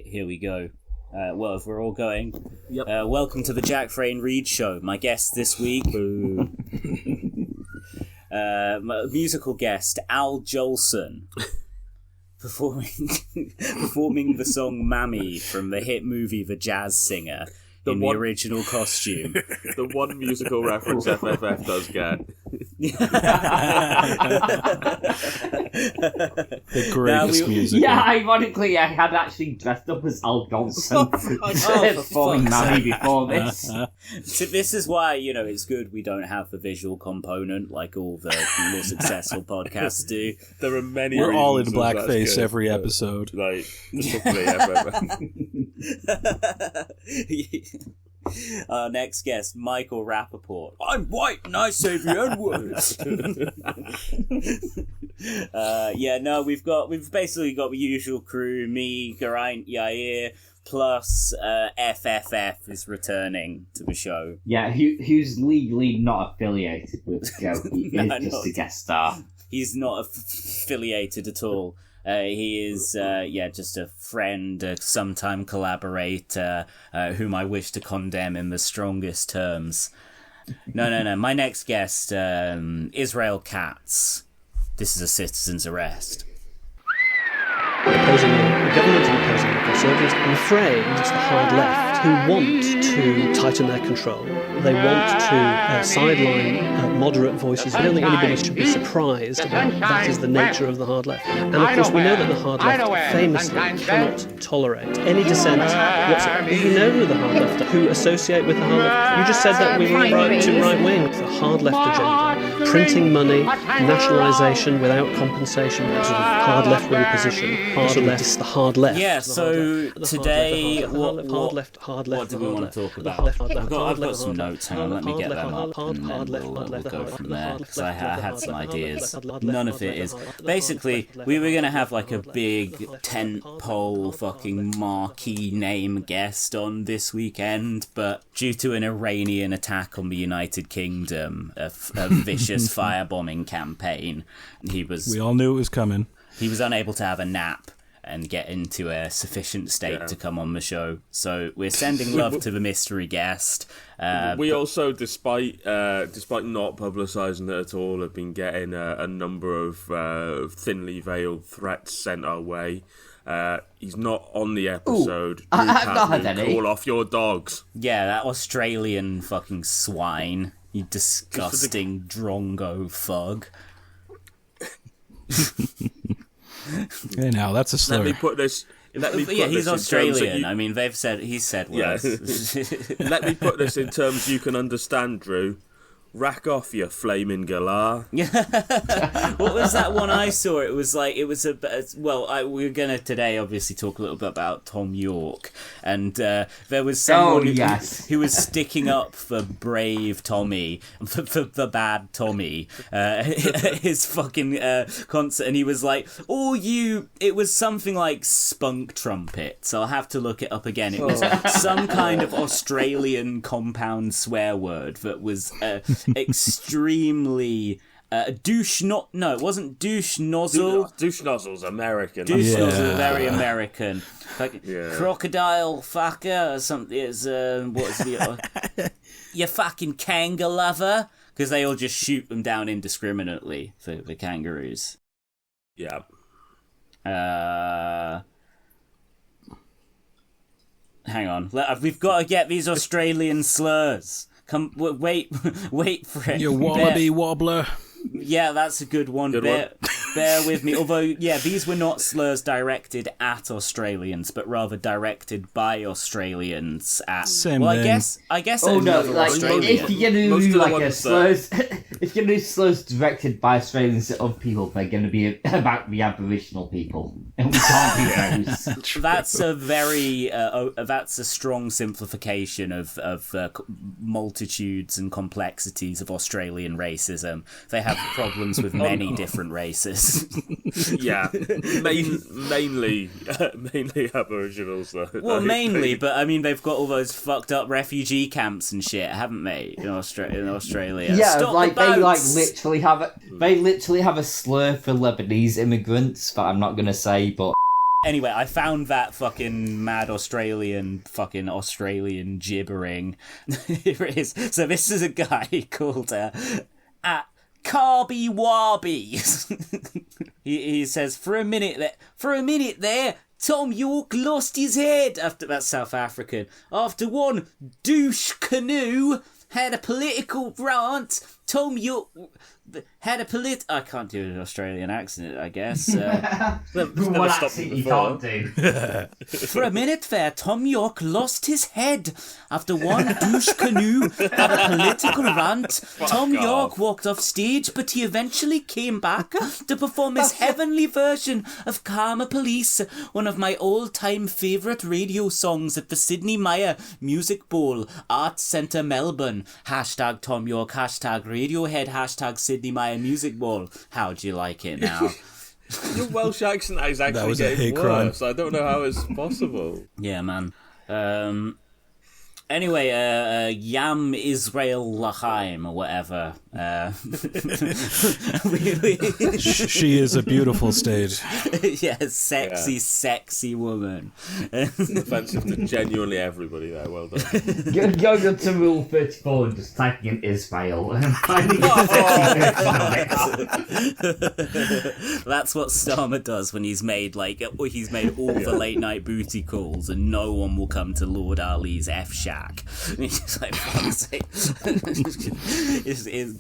Right, here we go. Well, if we're all going, yep. Welcome to the Jack Frayne Reed Show. My guest this week, my musical guest, Al Jolson, performing the song Mammy from the hit movie The Jazz Singer in the original costume. The one musical reference FFF does get. The greatest musical. Yeah, ironically, I had actually dressed up as Al Jolson performing Mammy before this. So this is why, it's good we don't have the visual component like all the more successful podcasts do. There are many We're all in reasons blackface every episode. Like, particularly FFF. Our next guest, Michael Rappaport. I'm white and I say the N-words. We've basically got the usual crew, me, Geraint, Yair, plus FFF is returning to the show. Yeah, who's legally not affiliated with Joe. He is just a guest star. He's not affiliated at all. He is, just a friend, a sometime collaborator, whom I wish to condemn in the strongest terms. No. My next guest, Israel Katz. This is a citizen's arrest. Opposing the government and opposing the Conservatives. I'm afraid it's the hard left who want to tighten their control. They want to sideline moderate voices. I don't think anybody should be surprised about that is the nature of the hard left. And of course we know that the hard left famously cannot tolerate any dissent whatsoever. You know who the hard left are, who associate with the hard left. You just said that we were too right wing. The hard left agenda, printing money, nationalisation without compensation, sort of hard left wing position. Hard left is the hard left. Yeah, so today, what do we want to talk about? I've got some notes, hang on, let me get them up, and then we'll go from there, because I had some ideas. None of it is... Basically, we were going to have like a big tentpole fucking marquee name guest on this weekend, but due to an Iranian attack on the United Kingdom, a vicious firebombing campaign, we all knew it was coming. He was unable to have a nap and get into a sufficient state to come on the show. So we're sending love to the mystery guest. Also, despite not publicising it at all, have been getting a number of thinly veiled threats sent our way. He's not on the episode. I've not had any. Call off your dogs. Yeah, that Australian fucking swine. You disgusting drongo thug. Hey, now that's a slur. Let me put this. He's Australian. I mean, he's said words. Yeah. Let me put this in terms you can understand, Drew. Rack off, you flaming galah. What was that one I saw? We're going to today obviously talk a little bit about Tom York, and there was someone who was sticking up for brave Tommy, for the bad Tommy, his fucking concert, and he was like, it was something like spunk trumpet, so I'll have to look it up again. It was some kind of Australian compound swear word that was... extremely it wasn't douche nozzle. Douche nozzle's American. Douche nozzle, very American. Like crocodile fucker or something. It's what is the you fucking kangaroo lover? Because they all just shoot them down indiscriminately for the kangaroos. Yeah. Hang on, we've got to get these Australian slurs. Come, wait for it. You wallaby wobbler. Yeah, that's a good one. Bear with me. Although, these were not slurs directed at Australians, but rather directed by Australians at... Same well, thing. I guess Oh no, Australian. if you're going to do slurs directed by Australians at other people, they're going to be about the Aboriginal people. And we can't do those. That's a very... that's a strong simplification of multitudes and complexities of Australian racism. They have problems with many different races. Yeah, mainly Aboriginals though. Well, mainly, but I mean they've got all those fucked up refugee camps and shit, haven't they? In Australia. Yeah, Stop they literally have a slur for Lebanese immigrants that I'm not gonna say, but Anyway, I found that fucking mad Australian gibbering. Here it is. So this is a guy called Carby Warby. he says, for a minute there, Tom York lost his head. That's South African. After one douche canoe had a political rant. Tom York had a I can't do an Australian accent, I guess. What accent you can't do? For a minute there, Tom York lost his head after one douche canoe had a political rant. Tom York walked off stage, but he eventually came back to perform his heavenly version of Karma Police, one of my all-time favourite radio songs at the Sydney Myer Music Bowl, Arts Centre, Melbourne. Hashtag Tom York, hashtag Radiohead, hashtag Sydney Myer Music Bowl. How do you like it now? Your Welsh accent is actually getting worse. Crime. I don't know how it's possible. Yeah, man. Anyway, Yam Israel Lachaim or whatever. She is a beautiful stage. Yes, sexy woman. Offensive to genuinely everybody there. Well done. Go to Rule 34 and just typing in Israel and finding That's what Starmer does when he's made all the late night booty calls and no one will come to Lord Ali's F shack. And he's just like, fuck's sake.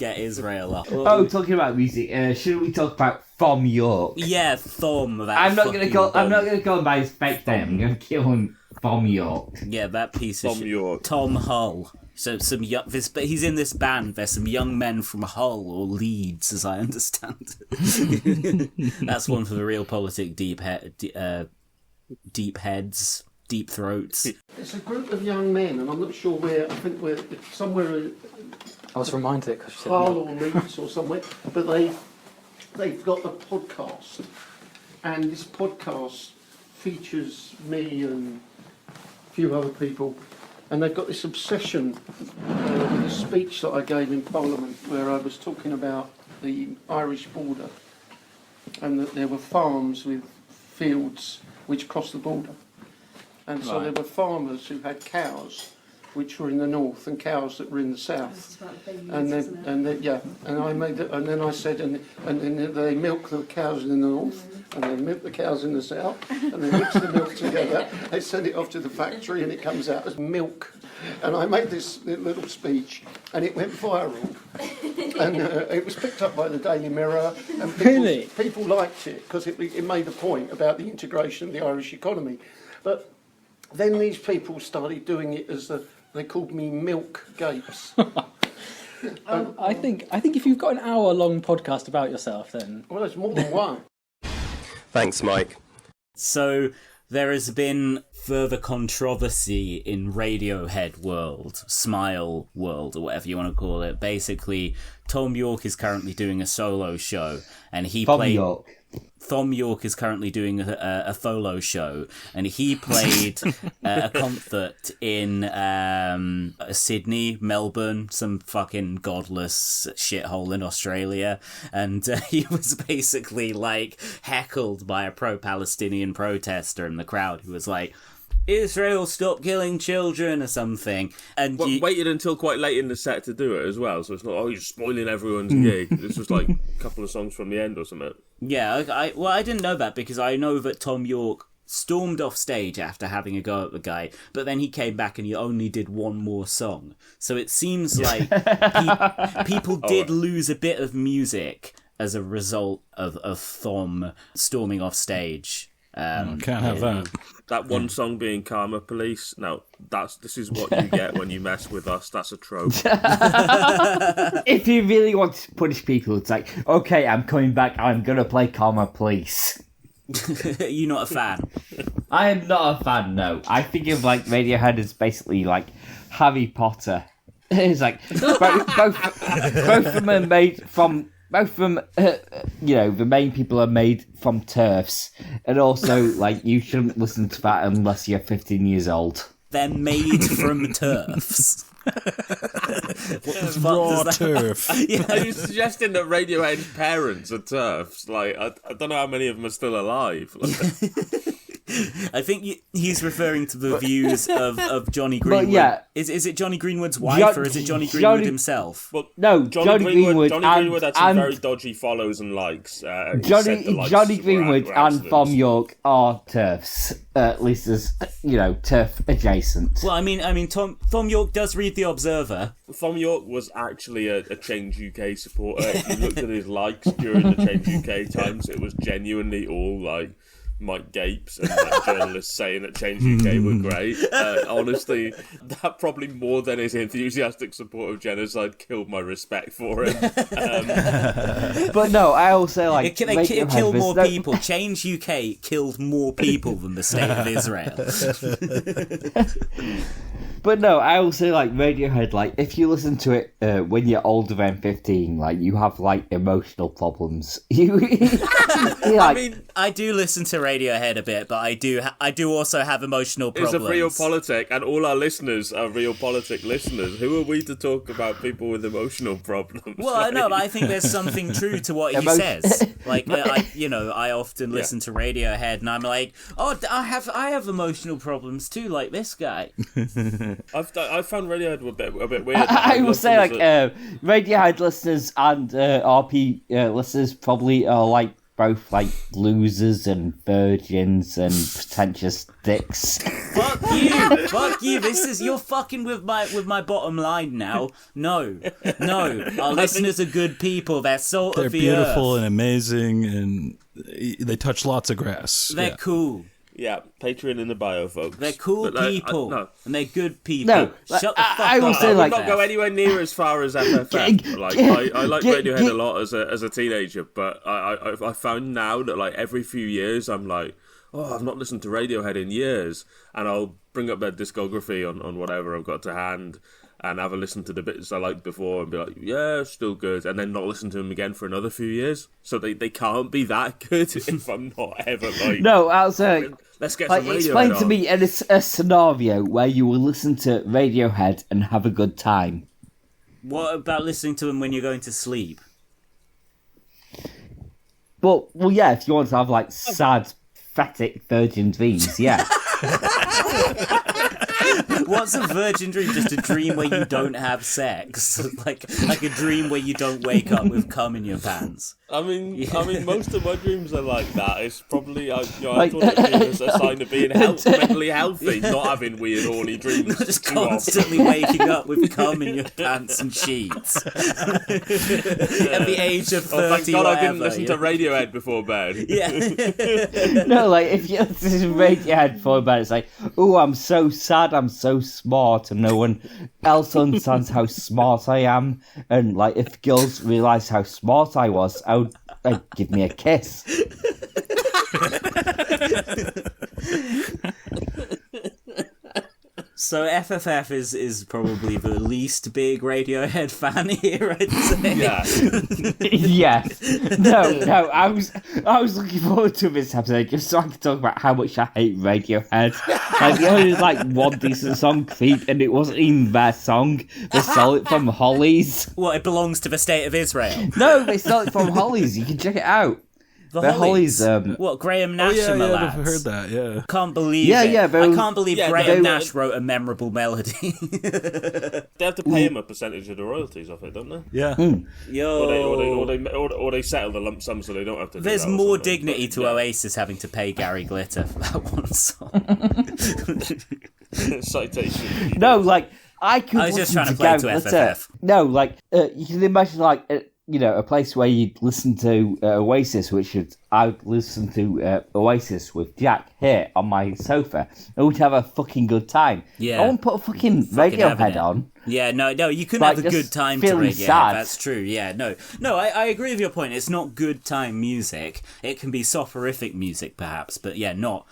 Get Israel up. Oh, talking about music, should we talk about Thom York? Yeah, Thom. I'm not gonna call him by his fake name. I'm gonna kill him, Thom York. Yeah, that piece of Thom York. Tom Hull. So he's in this band. There's some young men from Hull or Leeds, as I understand. That's one for the real politic deep heads. Deep throats. It's a group of young men, and I'm not sure where. I think we're somewhere. I was reminded because Hull or Leeds or somewhere, but they've got a podcast, and this podcast features me and a few other people, and they've got this obsession with a speech that I gave in Parliament where I was talking about the Irish border, and that there were farms with fields which cross the border. And so there were farmers who had cows, which were in the north, and cows that were in the south. And then I made it, and then I said, and then they milk the cows in the north, and they milk the cows in the south, and they mix the milk together. They send it off to the factory, and it comes out as milk. And I made this little speech, and it went viral. And it was picked up by the Daily Mirror, and people liked it because it made a point about the integration of the Irish economy. But then these people started doing it as they called me Milk Gapes. I think if you've got an hour-long podcast about yourself, then well, there's more than one. Thanks, Mike. So there has been further controversy in Radiohead world, Smile world, or whatever you want to call it. Basically, Tom York is currently doing a solo show, and Thom York is currently doing a solo show, and he played a concert in Sydney, Melbourne, some fucking godless shithole in Australia, and he was basically heckled by a pro-Palestinian protester in the crowd who was like, Israel, stop killing children or something. And waited until quite late in the set to do it as well, so it's not, you're spoiling everyone's gig. It's just a couple of songs from the end or something. Yeah, I didn't know that because I know that Tom York stormed off stage after having a go at the guy, but then he came back and he only did one more song. So it seems like people did lose a bit of music as a result of Thom storming off stage. Can't have that. That one song being Karma Police. Now, this is what you get when you mess with us. That's a trope. If you really want to punish people, it's like, okay, I'm coming back. I'm going to play Karma Police. You're not a fan? I am not a fan, no. I think of Radiohead as basically like Harry Potter. It's like both of them are made from... Both of them, the main people are made from TERFs. And also, you shouldn't listen to that unless you're 15 years old. They're made from TERFs. Raw turf. Yeah. Are you suggesting that Radiohead's parents are TERFs? I don't know how many of them are still alive. I think he's referring to the views of Johnny Greenwood. Yeah. Is it Johnny Greenwood's wife or is it Johnny Greenwood himself? Well, No, Johnny Greenwood had some very dodgy follows and likes. Johnny Greenwood and Thom Yorke are TERFs, at least as TERF adjacent. Well, I mean, Thom Yorke does read The Observer. Thom Yorke was actually a Change UK supporter. If you looked at his likes during the Change UK times, it was genuinely all like Mike Gapes and journalists saying that Change UK were great. Honestly, that probably more than his enthusiastic support of genocide killed my respect for him. But no, I also like they killed more people. Change UK killed more people than the State of Israel. But no, I also like Radiohead. Like, if you listen to it when you're older than 15, like, you have like emotional problems. I mean, I do listen to Radiohead a bit, but I do also have emotional problems. It's a Real Politik, and all our listeners are Real Politik listeners. Who are we to talk about people with emotional problems? Well, I know, but I think there's something true to what he says. Like, I often listen to Radiohead, and I'm like, oh, I have emotional problems too, like this guy. I found Radiohead a bit weird. I will say, like, Radiohead listeners and RP listeners probably are like both like losers and virgins and pretentious dicks. Fuck you! You're fucking with my bottom line now. No. Our listeners are good people. They're salt of the earth. They're beautiful and amazing, and they touch lots of grass. They're cool. Yeah, Patreon in the bio, folks. They're cool people, no. And they're good people. No, Shut the fuck up. I will say, I would not go anywhere near as far as FFF. I like Radiohead a lot as a teenager, but I found now that like every few years I'm like, oh, I've not listened to Radiohead in years, and I'll bring up their discography on whatever I've got to hand, and have a listen to the bits I liked before and be like, yeah, still good, and then not listen to them again for another few years. So they can't be that good if I'm not ever like... No, I was let's get like, some Radiohead explain on. to me a scenario where you will listen to Radiohead and have a good time. What about listening to them when you're going to sleep? Well, yeah, if you want to have like sad, pathetic virgin dreams, yeah. What's a virgin dream? Just a dream where you don't have sex, like a dream where you don't wake up with cum in your pants. I mean, most of my dreams are like that. It's probably I thought it was a sign of being mentally healthy, not having weird, horny dreams. Not just constantly waking up with cum in your pants and sheets. At the age of 30, thank God I didn't listen to Radiohead before bed. Yeah. No, like, if you listen to Radiohead before bed, it's like, oh, I'm so sad, I'm so smart, and no one else understands how smart I am. And, like, if girls realised how smart I was, I'd give me a kiss. So FFF is probably the least big Radiohead fan here, I'd say. Yeah. Yes. No, I was looking forward to this episode just so I could talk about how much I hate Radiohead. Like, the only like one decent song, Creep, and it wasn't even their song. They stole it from Hollies. Well, it belongs to the State of Israel. No, they stole it from Hollies. You can check it out. The Hollies. What, Graham Nash and the lads? I've heard that, yeah. Can't believe it. Yeah, I can't believe Graham Nash wrote a memorable melody. They have to pay him a percentage of the royalties off it, don't they? Yeah. Or they settle the lump sum so they don't have to do There's that more something. dignity to Oasis having to pay Gary Glitter for that one song. Citation. No, like, I was just trying to play to FFF. No, like, you can imagine, like, a place where you'd listen to Oasis, I'd listen to Oasis with Jack here on my sofa, and we'd have a fucking good time. Yeah. I won't put a fucking Radiohead on. Yeah, no, you couldn't Like, have a good time to feeling Radiohead. sad. That's true. Yeah, no, I agree with your point. It's not good time music. It can be soporific music, perhaps, but yeah, not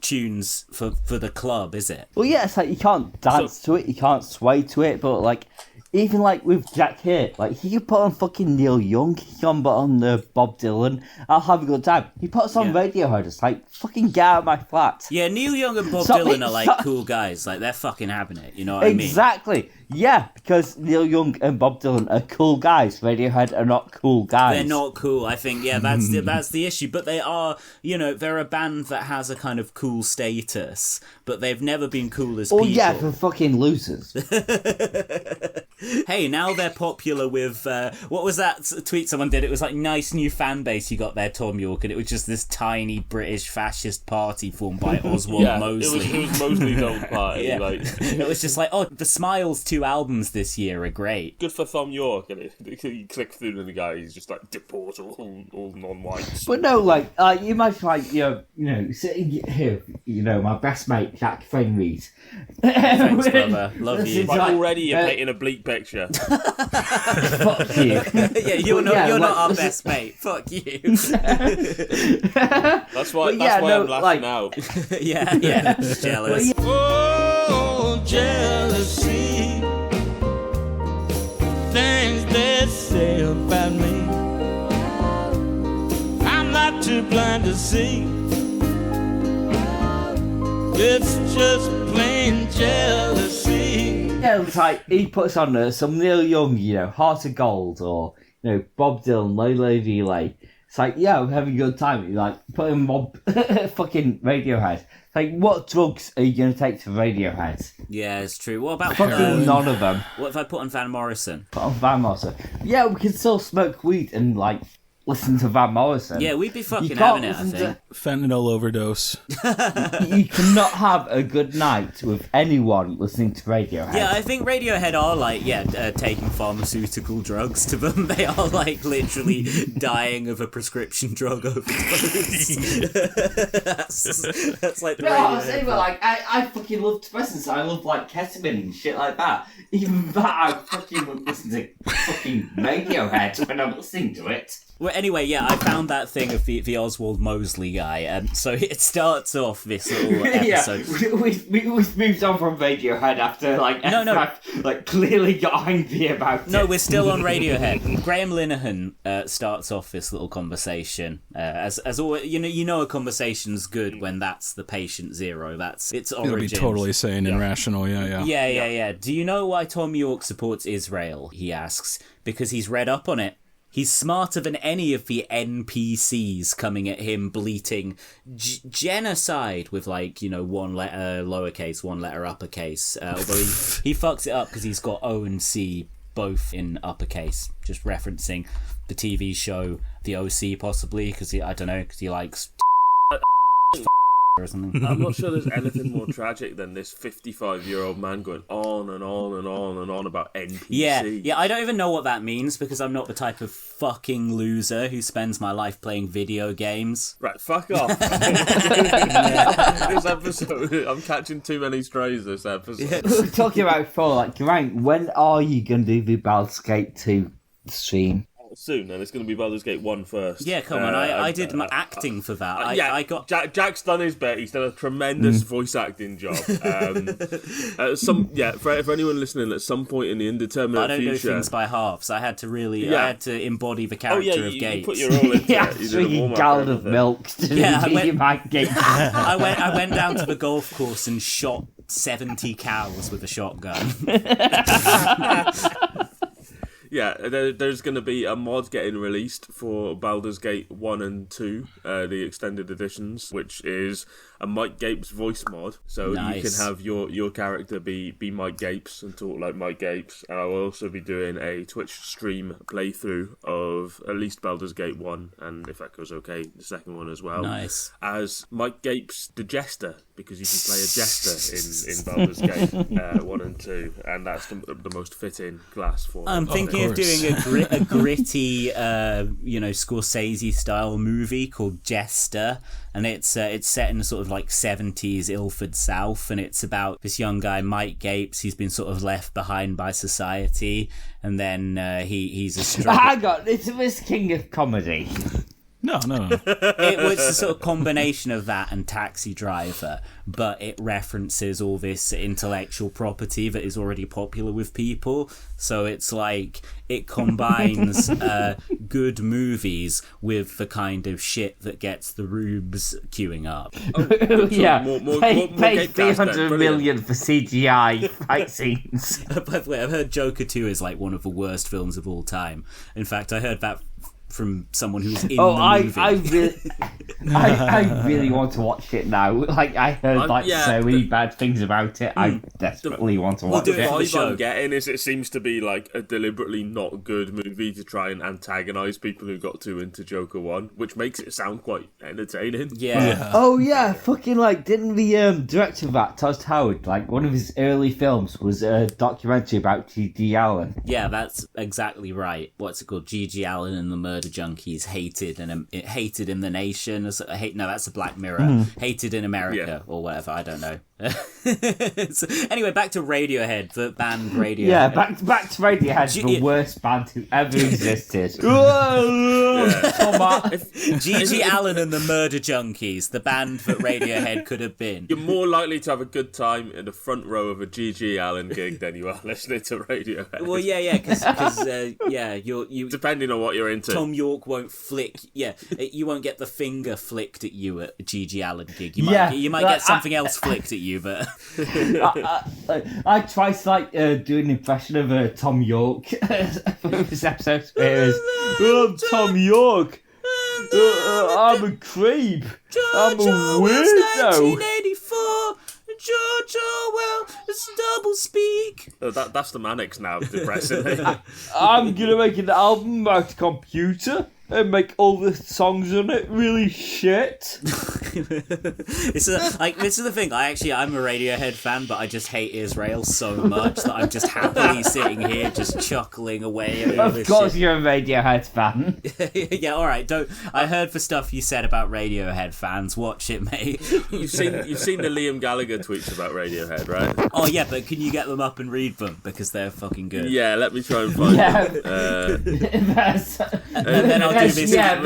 tunes for the club, is it? Well, yeah, it's like you can't dance to it, you can't sway to it, but like, even like with Jack here, like he could put on fucking Neil Young, he can put on Bob Dylan, I'll have a good time. He puts on Radiohead, it's like, fucking get out of my flat. Yeah, Neil Young and Bob Dylan are like cool guys, like they're fucking having it, you know what I mean? Exactly. Yeah, because Neil Young and Bob Dylan are cool guys. Radiohead are not cool guys. They're not cool. I think, yeah, that's the issue. But they are, they're a band that has a kind of cool status, but they've never been cool as people. Oh yeah, for fucking losers. Hey, now they're popular with, what was that tweet someone did? It was like, nice new fan base you got there, Tom York, and it was just this tiny British fascist party formed by Oswald Mosley. It was Mosley's old party. Yeah. Like. It was just like, oh, the Smiles 2 albums this year are great. Good for Tom York, and you click through to the guy, he's just like, deport all non-whites. But no, you might like, sitting here, my best mate, Jack Fenreid. Thanks, brother. Love you. But already you're painting a bleak picture. Fuck you. Yeah, you're not our best mate. Fuck you. That's why I'm laughing out. Yeah, jealous. Oh, jealousy. Things they say about me, I'm not too blind to see. It's just plain jealousy. Yeah, it's like he puts on some Neil Young, Heart of Gold, or Bob Dylan, Lay Lady Lay. It's like, yeah, we're having a good time. You're like, put in fucking Radiohead. It's like, what drugs are you going to take to Radiohead? Yeah, it's true. What about fucking none of them? What if I put on Van Morrison? Put on Van Morrison. Yeah, we can still smoke weed and listen to Van Morrison. Yeah, we'd be fucking having it, I think. Fentanyl overdose. You cannot have a good night with anyone listening to Radiohead. Yeah, I think Radiohead are taking pharmaceutical drugs to them. They are literally dying of a prescription drug overdose. that's like the No, I was Radiohead. saying, I fucking love depressants. I love ketamine and shit like that. Even that, I fucking would listen to fucking Radiohead when I'm listening to it. Well, anyway, yeah, I found that thing of the Oswald Mosley guy, so it starts off this little episode. Yeah, we've moved on from Radiohead after FFF, clearly got angry about it. No, we're still on Radiohead. Graham Linehan starts off this little conversation. As always, a conversation's good when that's the patient zero. That's its origin. It'll be totally sane and rational. Yeah. Do you know why Tom York supports Israel? He asks. Because he's read up on it. He's smarter than any of the NPCs coming at him bleating genocide with one letter lowercase, one letter uppercase. Although he fucks it up because he's got O and C both in uppercase, just referencing the TV show The OC possibly because he likes or something. I'm not sure there's anything more tragic than this 55-year-old man going on and on and on and on about NPC. Yeah, I don't even know what that means because I'm not the type of fucking loser who spends my life playing video games. Right, fuck off. This episode, I'm catching too many strays this episode. We were talking about before, Grant, when are you going to do the Baldur's Gate 2 stream? Soon, and it's going to be Baldur's Gate 1 first. Yeah, come on, I did my acting for that. I got Jack's done his bit. He's done a tremendous voice acting job. For anyone listening, at some point in the indeterminate I don't future, know things by half, so I had to embody the character of Gates. You put your all into it. You did a warm-up gallon of milk to Gates. I went down to the golf course and shot 70 cows with a shotgun. Yeah, there's going to be a mod getting released for Baldur's Gate 1 and 2, the extended editions, which is a Mike Gapes voice mod. So nice. You can have your character be Mike Gapes and talk like Mike Gapes. And I will also be doing a Twitch stream playthrough of at least Baldur's Gate 1, and if that goes okay, the second one as well. Nice. As Mike Gapes the Jester, because you can play a jester in Baldur's Gate 1 and 2, and that's the most fitting class for I'm thinking of doing a gritty, Scorsese-style movie called Jester, and it's set in sort of 70s Ilford South, and it's about this young guy, Mike Gapes. He's been sort of left behind by society, and then he's a struggle. Hang on, it's King of Comedy. No. It was a sort of combination of that and Taxi Driver, but it references all this intellectual property that is already popular with people. So it's like it combines good movies with the kind of shit that gets the rubes queuing up. Yeah, pay 300 $300 million for CGI fight scenes. By the way, I've heard Joker 2 is like one of the worst films of all time. In fact, I heard that from someone who's in the movie. I really want to watch it now. Like, I heard so many bad things about it. I desperately want to watch it. The vibe I'm getting is it seems to be like a deliberately not good movie to try and antagonise people who got too into Joker 1, which makes it sound quite entertaining. Yeah. Oh yeah, fucking like, didn't the director of that, Todd Howard, like one of his early films was a documentary about G.G. Allen? Yeah, that's exactly right. What's it called? G.G. Allen and the Murder Junkies hated in the nation. No, that's a Black Mirror. Hated in America or whatever. I don't know. So, anyway, back to Radiohead, the band Radiohead. Yeah, back to Radiohead, the worst band who ever existed. G.G. Allen and the Murder Junkies, the band that Radiohead could have been. You're more likely to have a good time in the front row of a G.G. Allen gig than you are listening to Radiohead. Well, yeah, because you depending on what you're into. Tom York won't flick. Yeah, you won't get the finger flicked at you at a G.G. Allen gig. You might get something else flicked at you, but I tried to like do an impression of Tom York for this episode. I'm Tom York. I'm a creep. I'm a weirdo. 1984. George Orwell, it's double speak. Oh, that's the Mannix now, depressingly. I'm gonna make an album about a computer and make all the songs on it really shit. This is the thing. I'm a Radiohead fan, but I just hate Israel so much that I'm just happily sitting here just chuckling away over this Of course shit. you're a Radiohead fan. Yeah, alright, I heard the stuff you said about Radiohead fans. Watch it, mate. You've seen the Liam Gallagher tweets about Radiohead, right? Oh yeah, but can you get them up and read them? Because they're fucking good. Yeah, let me try and find them. And then I'll do this. Yeah,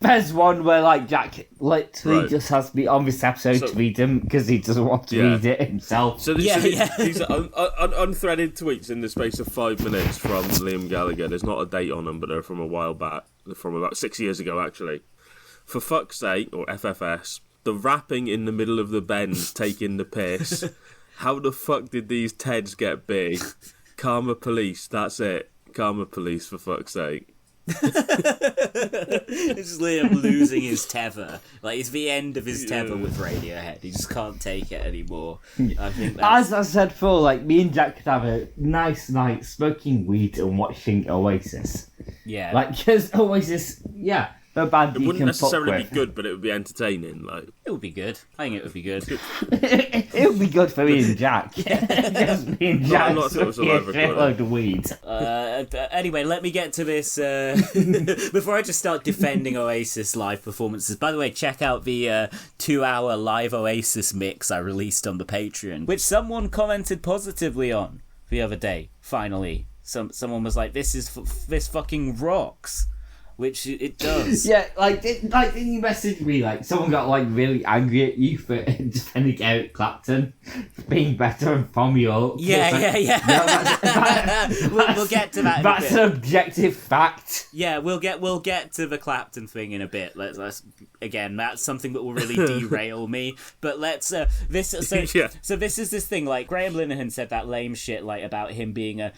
there's one where like Jack literally just has me on this episode to read them because he doesn't want to read it himself. So these are unthreaded tweets in the space of 5 minutes from Liam Gallagher. There's not a date on them, but they're from a while back. They're from about 6 years ago, actually. For fuck's sake, or FFS, the rapping in the middle of the bends taking the piss. How the fuck did these Teds get big? Karma Police, that's it. Karma Police, for fuck's sake. This is Liam losing his tether. Like, it's the end of his tether with Radiohead. He just can't take it anymore. I think as I said before, like, me and Jack could have a nice night smoking weed and watching Oasis. Yeah. Like, because Oasis, the band it you wouldn't can necessarily fuck be good, but it would be entertaining. Like, it would be good. I think it would be good. It would be good for me and Jack. Just me and Jack smoking a shitload of weed. Anyway, let me get to this before I just start defending Oasis live performances. By the way, check out the 2-hour live Oasis mix I released on the Patreon, which someone commented positively on the other day. Finally, someone was like, "This fucking rocks." Which it does. Yeah, didn't you message me, like, someone got, like, really angry at you for defending Eric Clapton for being better than Tom York? Yeah. We'll get to that in That's a bit. an objective fact. Yeah, we'll get to the Clapton thing in a bit. Let's again, that's something that will really derail me. But let's So this is this thing, like, Graham Linehan said that lame shit, like, about him being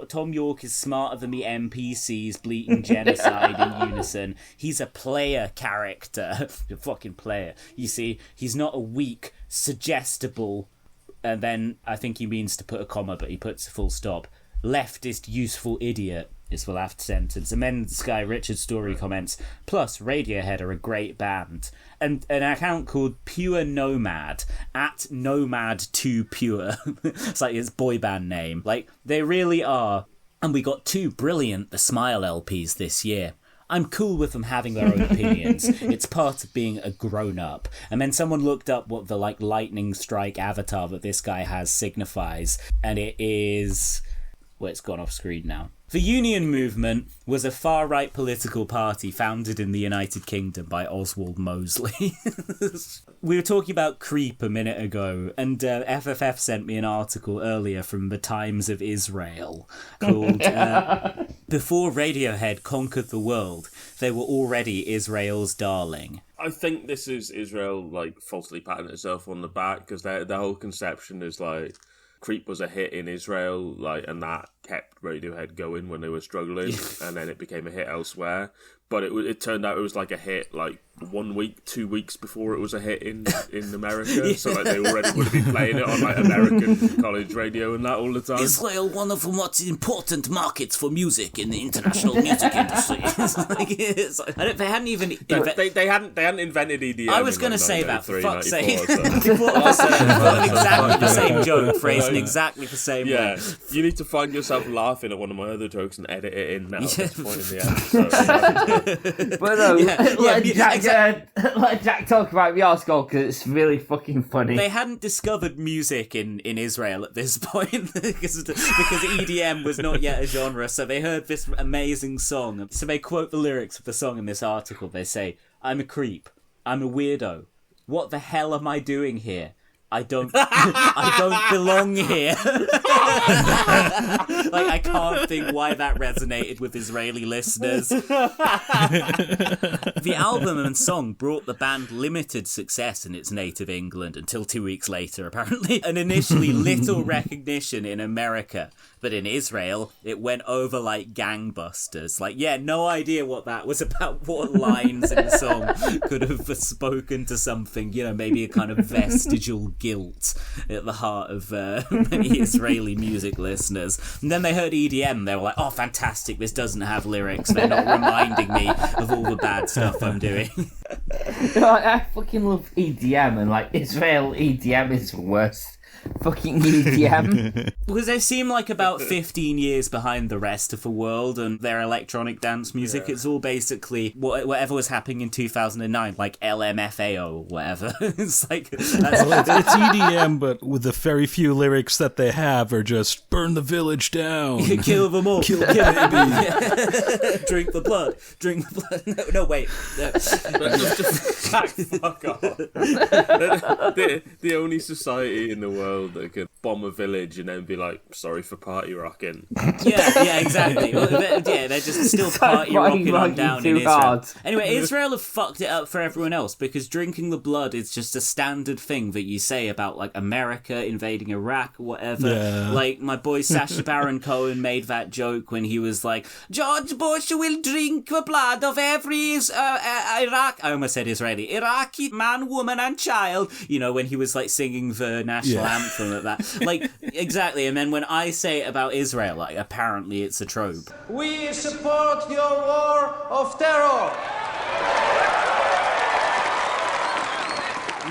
Tom York is smarter than the NPCs bleating genocide in unison. He's a player character. A fucking player. You see, he's not a weak, suggestible, and then I think he means to put a comma, but he puts a full stop. Leftist useful idiot is the last sentence. And then Sky Richard Story comments, plus Radiohead are a great band. And an account called Pure Nomad, at Nomad2Pure. It's like his boy band name. Like, they really are. And we got 2 brilliant The Smile LPs this year. I'm cool with them having their own opinions. It's part of being a grown-up. And then someone looked up what the, like, lightning strike avatar that this guy has signifies. And it is Well, it's gone off screen now. The Union Movement was a far-right political party founded in the United Kingdom by Oswald Mosley. We were talking about Creep a minute ago, and FFF sent me an article earlier from the Times of Israel called Before Radiohead Conquered the World, They Were Already Israel's Darling. I think this is Israel, like, falsely patting itself on the back, because their whole conception is, like, Creep was a hit in Israel, like, and that kept Radiohead going when they were struggling, and then it became a hit elsewhere. But it turned out it was like a hit, like 1 week, 2 weeks before it was a hit in America. So like they already would have been playing it on like American college radio and that all the time. Israel, one of the most important markets for music in the international music industry. They hadn't even they hadn't invented EDM. I was going to say that for fuck's sake. So. Exactly the same joke, phrased in exactly the same way. Yeah, you need to find yourself laughing at one of my other jokes and edit it in now. At this point in the episode. But let Jack talk about the article because it's really fucking funny. They hadn't discovered music in Israel at this point because EDM was not yet a genre, so they heard this amazing song. So they quote the lyrics of the song in this article. They say, "I'm a creep. I'm a weirdo. What the hell am I doing here? I don't belong here." Like, I can't think why that resonated with Israeli listeners. The album and song brought the band limited success in its native England until 2 weeks later, apparently, and initially little recognition in America. But in Israel, it went over like gangbusters. Like, yeah, no idea what that was about, what lines in the song could have spoken to something, you know, maybe a kind of vestigial guilt at the heart of many Israeli music listeners. And then they heard EDM, they were like, oh, fantastic, this doesn't have lyrics, they're not reminding me of all the bad stuff I'm doing. I fucking love EDM, and like Israel EDM is the worst. Fucking EDM. Because they seem like about 15 years behind the rest of the world and their electronic dance music. Yeah. It's all basically whatever was happening in 2009, like LMFAO or whatever. It's like it's EDM, but with the very few lyrics that they have are just burn the village down, kill them all, kill the baby, drink the blood, drink the blood. No, wait. No. Fuck off. The only society in the world that could bomb a village and then be like, sorry for party rocking. Yeah, exactly. They're just still party rocking on down in Israel. Hard. Anyway, Israel have fucked it up for everyone else because drinking the blood is just a standard thing that you say about like America invading Iraq or whatever. Yeah. Like my boy Sacha Baron Cohen made that joke when he was like, George Bush will drink the blood of every I almost said Israeli, Iraqi man, woman and child. You know, when he was like singing the national anthem at that. Like, exactly. And then when I say it about Israel, like, apparently it's a trope. We support your war of terror.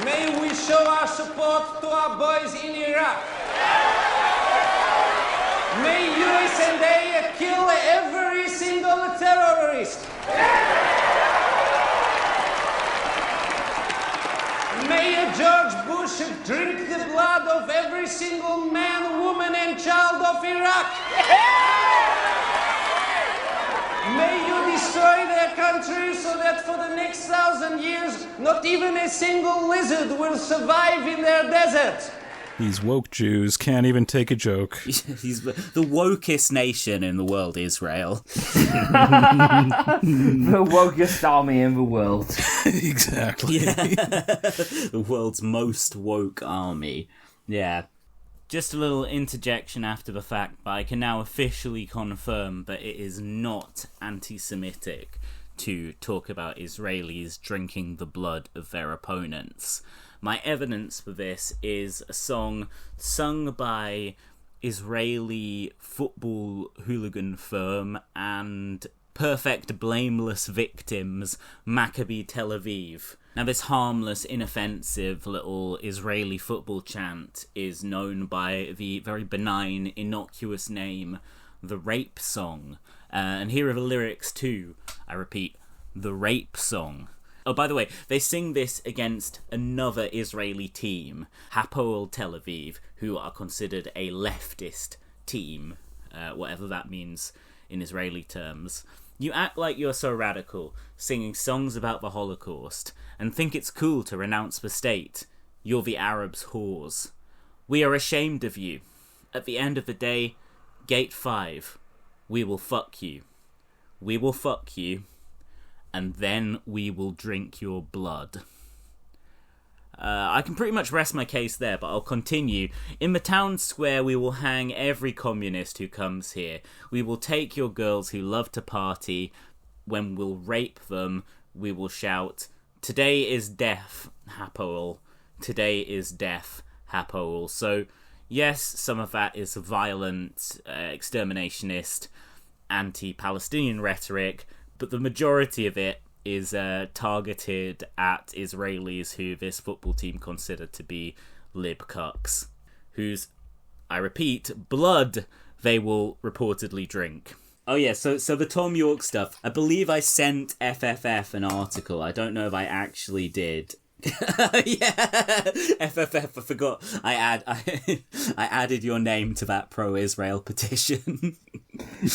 May we show our support to our boys in Iraq. May USA kill every single terrorist. May George Bush drink the blood of every single man, woman and child of Iraq. May you destroy their country so that for the next 1,000 years, not even a single lizard will survive in their desert. These woke Jews can't even take a joke. He's the wokest nation in the world, Israel. The wokest army in the world. Exactly. Yeah. The world's most woke army. Yeah. Just a little interjection after the fact, but I can now officially confirm that it is not anti-Semitic to talk about Israelis drinking the blood of their opponents. My evidence for this is a song sung by Israeli football hooligan firm and perfect blameless victims Maccabi Tel Aviv. Now this harmless, inoffensive little Israeli football chant is known by the very benign, innocuous name, The Rape Song. And here are the lyrics too. I repeat, The Rape Song. Oh, by the way, they sing this against another Israeli team, Hapoel Tel Aviv, who are considered a leftist team. whatever that means in Israeli terms. You act like you're so radical, singing songs about the Holocaust, and think it's cool to renounce the state. You're the Arabs' whores. We are ashamed of you. At the end of the day, Gate 5, we will fuck you. We will fuck you, and then we will drink your blood. I can pretty much rest my case there, but I'll continue. In the town square, we will hang every communist who comes here. We will take your girls who love to party. When we'll rape them, we will shout, "Today is death, Hapoel. Today is death, Hapoel." So, yes, some of that is violent, exterminationist, anti-Palestinian rhetoric, but the majority of it is targeted at Israelis who this football team consider to be lib cucks, whose, I repeat, blood they will reportedly drink. Oh yeah, so the Tom York stuff. I believe I sent FFF an article. I don't know if I actually did. Yeah, FFF. I forgot. I added your name to that pro-Israel petition.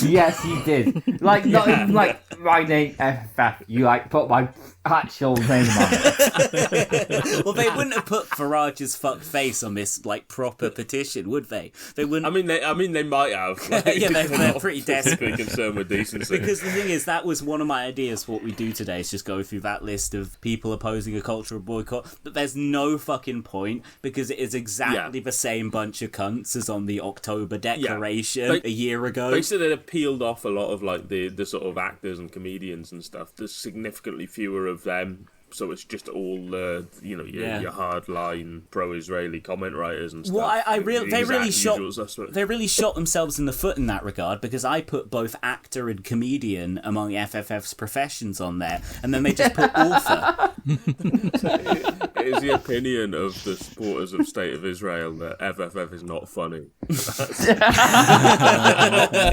Yes, you did. Like, not even like my name FFF. You like put my actual name on it. Well, they wouldn't have put Farages Fucked Face on this like proper petition, would they? They wouldn't. I mean, they might have. Like, yeah, they're pretty desperate. Concerned with decency. Because the thing is, that was one of my ideas for what we do today, is just go through that list of people opposing a cultural boycott. But there's no fucking point, because it is exactly the same bunch of cunts as on the October Declaration a year ago. Basically, they peeled off a lot of like the sort of actors and comedians and stuff. There's significantly fewer of them. So it's just all your hardline pro-Israeli comment writers and stuff. Well, they really shot themselves in the foot in that regard, because I put both actor and comedian among FFF's professions on there, and then they just put author. It is the opinion of the supporters of State of Israel that FFF is not funny.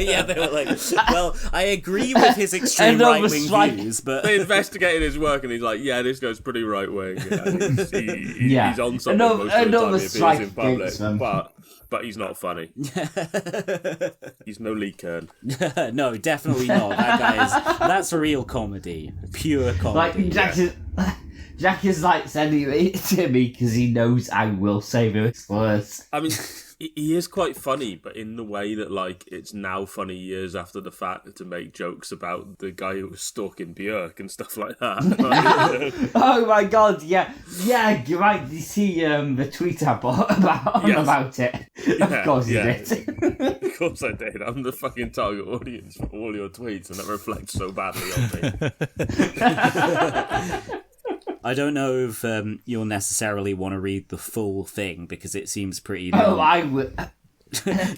Yeah, they were like, well, I agree with his extreme right-wing views, but... They investigated his work and he's like, yeah, this guy's pretty right-wing. He's on something most of the time he appears in public, but he's not funny. He's no Lee Kern. No, definitely not. That's a real comedy. Pure comedy. Like, Jack is like sending it to me because he knows I will say those slurs. I mean, he is quite funny, but in the way that, like, it's now funny years after the fact to make jokes about the guy who was stalking Björk and stuff like that. Oh my god, yeah, you're right. You see the tweet I put about it? Of course you did. Of course I did. I'm the fucking target audience for all your tweets, and that reflects so badly on me. I don't know if you'll necessarily want to read the full thing, because it seems pretty... Oh, I would...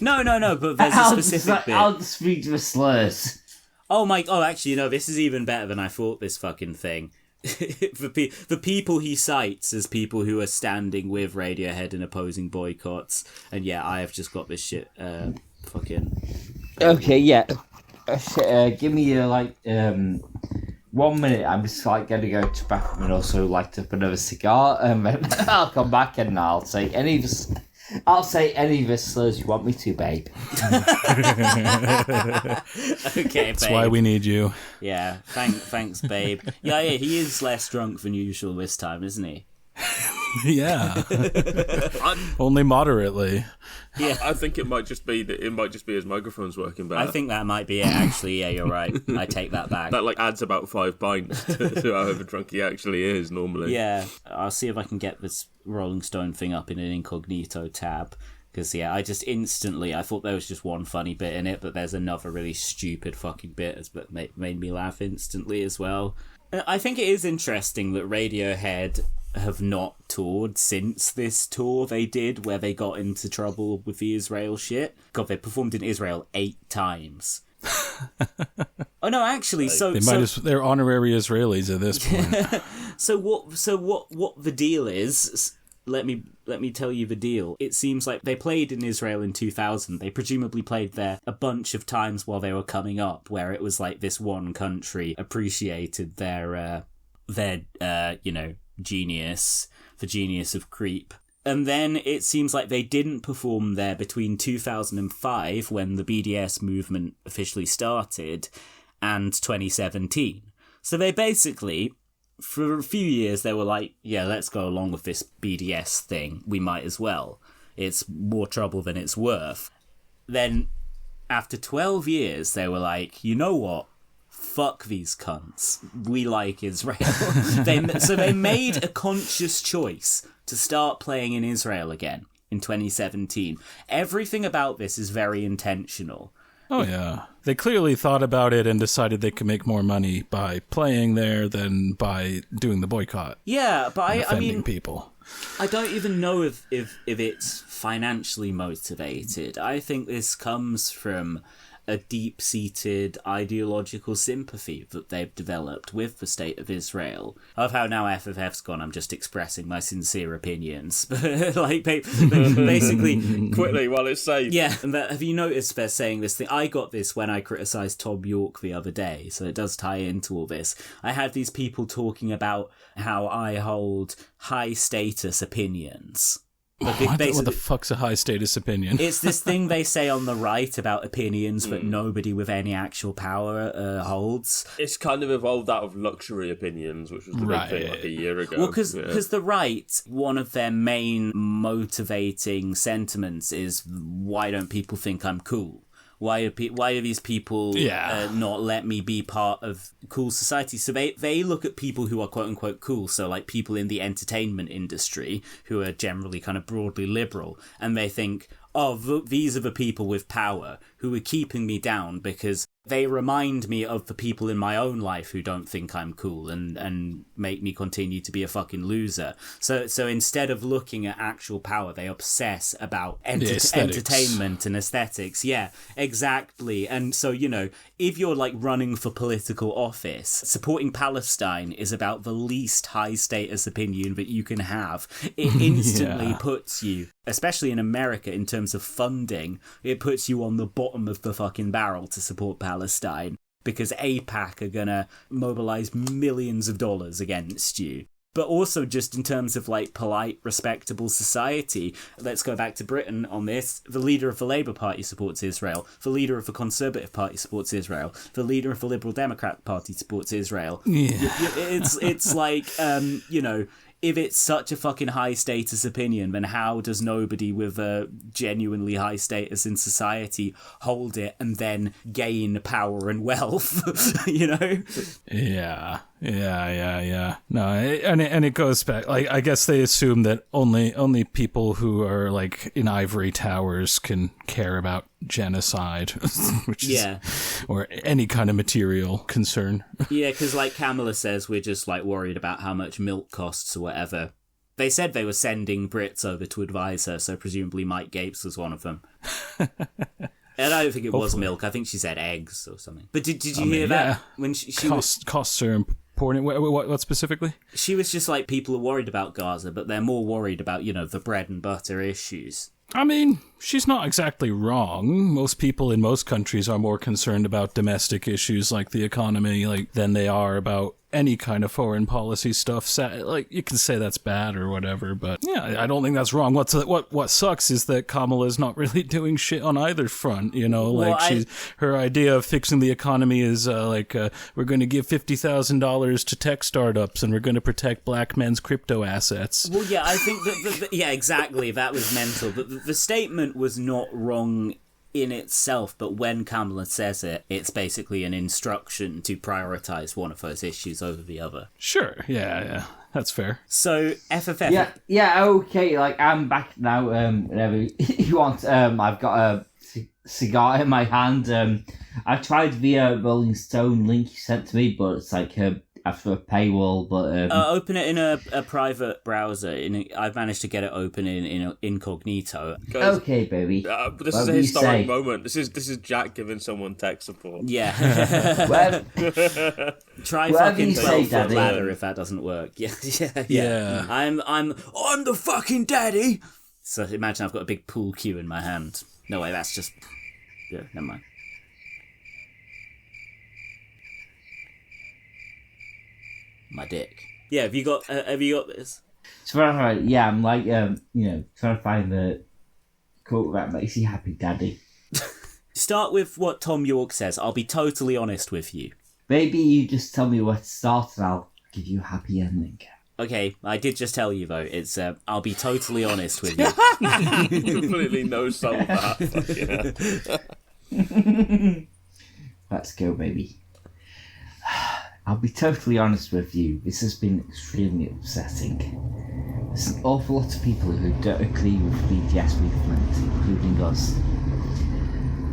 No, but there's a specific bit. I'll just read the slurs. Oh, actually, this is even better than I thought, this fucking thing. The people he cites as people who are standing with Radiohead and opposing boycotts. And yeah, I have just got this shit fucking... Okay, yeah. Give me a, 1 minute. I'm just going to go to the bathroom and also light up another cigar, and then I'll come back and I'll say any of the slurs you want me to, babe. Okay, that's babe. why we need you. Yeah, thanks, babe. Yeah, he is less drunk than usual this time, isn't he? Yeah. Only moderately. Yeah, I think it might just be his microphone's working better. I think that might be it, actually. Yeah, you're right. I take that back. That adds about 5 pints to however drunk he actually is normally. Yeah, I'll see if I can get this Rolling Stone thing up in an incognito tab. Because, yeah, I thought there was just one funny bit in it, but there's another really stupid fucking bit that made me laugh instantly as well. I think it is interesting that Radiohead have not toured since this tour they did where they got into trouble with the Israel shit. God, they performed in Israel 8 times. Oh no, actually, they're honorary Israelis at this point. So what the deal is? Let me tell you the deal. It seems like they played in Israel in 2000. They presumably played there a bunch of times while they were coming up, where it was like this one country appreciated their genius, the genius of creep. And then it seems like they didn't perform there between 2005, when the BDS movement officially started, and 2017. So they basically, for a few years, they were like, yeah, let's go along with this BDS thing. We might as well. It's more trouble than it's worth. Then, after 12 years, they were like, you know what? Fuck these cunts. We like Israel. So they made a conscious choice to start playing in Israel again in 2017. Everything about this is very intentional. Oh, yeah. They clearly thought about it and decided they could make more money by playing there than by doing the boycott. Yeah, but I mean, people. I don't even know if it's financially motivated. I think this comes from a deep-seated ideological sympathy that they've developed with the state of Israel. I love how now FFF's gone, I'm just expressing my sincere opinions. Like, basically... Quickly, while it's safe. Yeah, and have you noticed they're saying this thing? I got this when I criticised Tom York the other day, so it does tie into all this. I had these people talking about how I hold high-status opinions. What the fuck's a high-status opinion? It's this thing they say on the right about opinions that nobody with any actual power holds. It's kind of evolved out of luxury opinions, which was the big thing like a year ago. Well, because the right, one of their main motivating sentiments is, why don't people think I'm cool? Why do these people not let me be part of cool society? So they look at people who are quote-unquote cool, so like people in the entertainment industry who are generally kind of broadly liberal, and they think, oh, these are the people with power who are keeping me down because they remind me of the people in my own life who don't think I'm cool and make me continue to be a fucking loser. So instead of looking at actual power, they obsess about entertainment and aesthetics. Yeah, exactly. And so, you know, if you're like running for political office, supporting Palestine is about the least high status opinion that you can have. It instantly puts you, especially in America in terms of funding, it puts you on the bottom of the fucking barrel to support Palestine, because AIPAC are gonna mobilize millions of dollars against you. But also just in terms of like polite, respectable society, let's go back to Britain on this. The leader of the Labour Party supports Israel. The leader of the Conservative Party supports Israel. The leader of the Liberal Democrat Party supports Israel. Yeah. It's like, you know, if it's such a fucking high status opinion, then how does nobody with a genuinely high status in society hold it and then gain power and wealth? You know? Yeah. No, and it goes back. Like, I guess they assume that only people who are like in ivory towers can care about genocide, which is, or any kind of material concern. Yeah, because like Kamala says, we're just like worried about how much milk costs or whatever. They said they were sending Brits over to advise her, so presumably Mike Gapes was one of them. And I don't think it was milk. I think she said eggs or something. But did you hear that when she costs are important? What specifically? She was just like, people are worried about Gaza, but they're more worried about, you know, the bread and butter issues. I mean, she's not exactly wrong. Most people in most countries are more concerned about domestic issues like the economy, like, than they are about any kind of foreign policy stuff. Like, you can say that's bad or whatever, but yeah, I don't think that's wrong. What sucks is that Kamala's not really doing shit on either front, you know? Like, her idea of fixing the economy is we're going to give $50,000 to tech startups and we're going to protect black men's crypto assets. Well, yeah, I think yeah, exactly. That was mental. But the statement was not wrong in itself, but when Kamala says it, it's basically an instruction to prioritize one of those issues over the other. Sure, yeah, that's fair. So FFF, yeah, okay. Like, I'm back now. Whenever you want, I've got a cigar in my hand. I tried the Rolling Stone link you sent to me, but it's like after a paywall. But open it in a private browser. I've managed to get it open in incognito. Guys, okay, baby. This is a historic moment. This is Jack giving someone tech support. Yeah. Try fucking 12-foot ladder if that doesn't work. Yeah. I'm the fucking daddy. So imagine I've got a big pool cue in my hand. No way, that's just... Yeah, never mind. My dick. Yeah, have you got this? I'm like, trying to find the quote that makes you happy, Daddy. Start with what Tom York says. I'll be totally honest with you. Maybe you just tell me where to start and I'll give you a happy ending. Okay, I did just tell you, though. It's, I'll be totally honest with you. Completely no song that. Let's go, baby. I'll be totally honest with you. This has been extremely upsetting. There's an awful lot of people who don't agree with BDS movement, including us.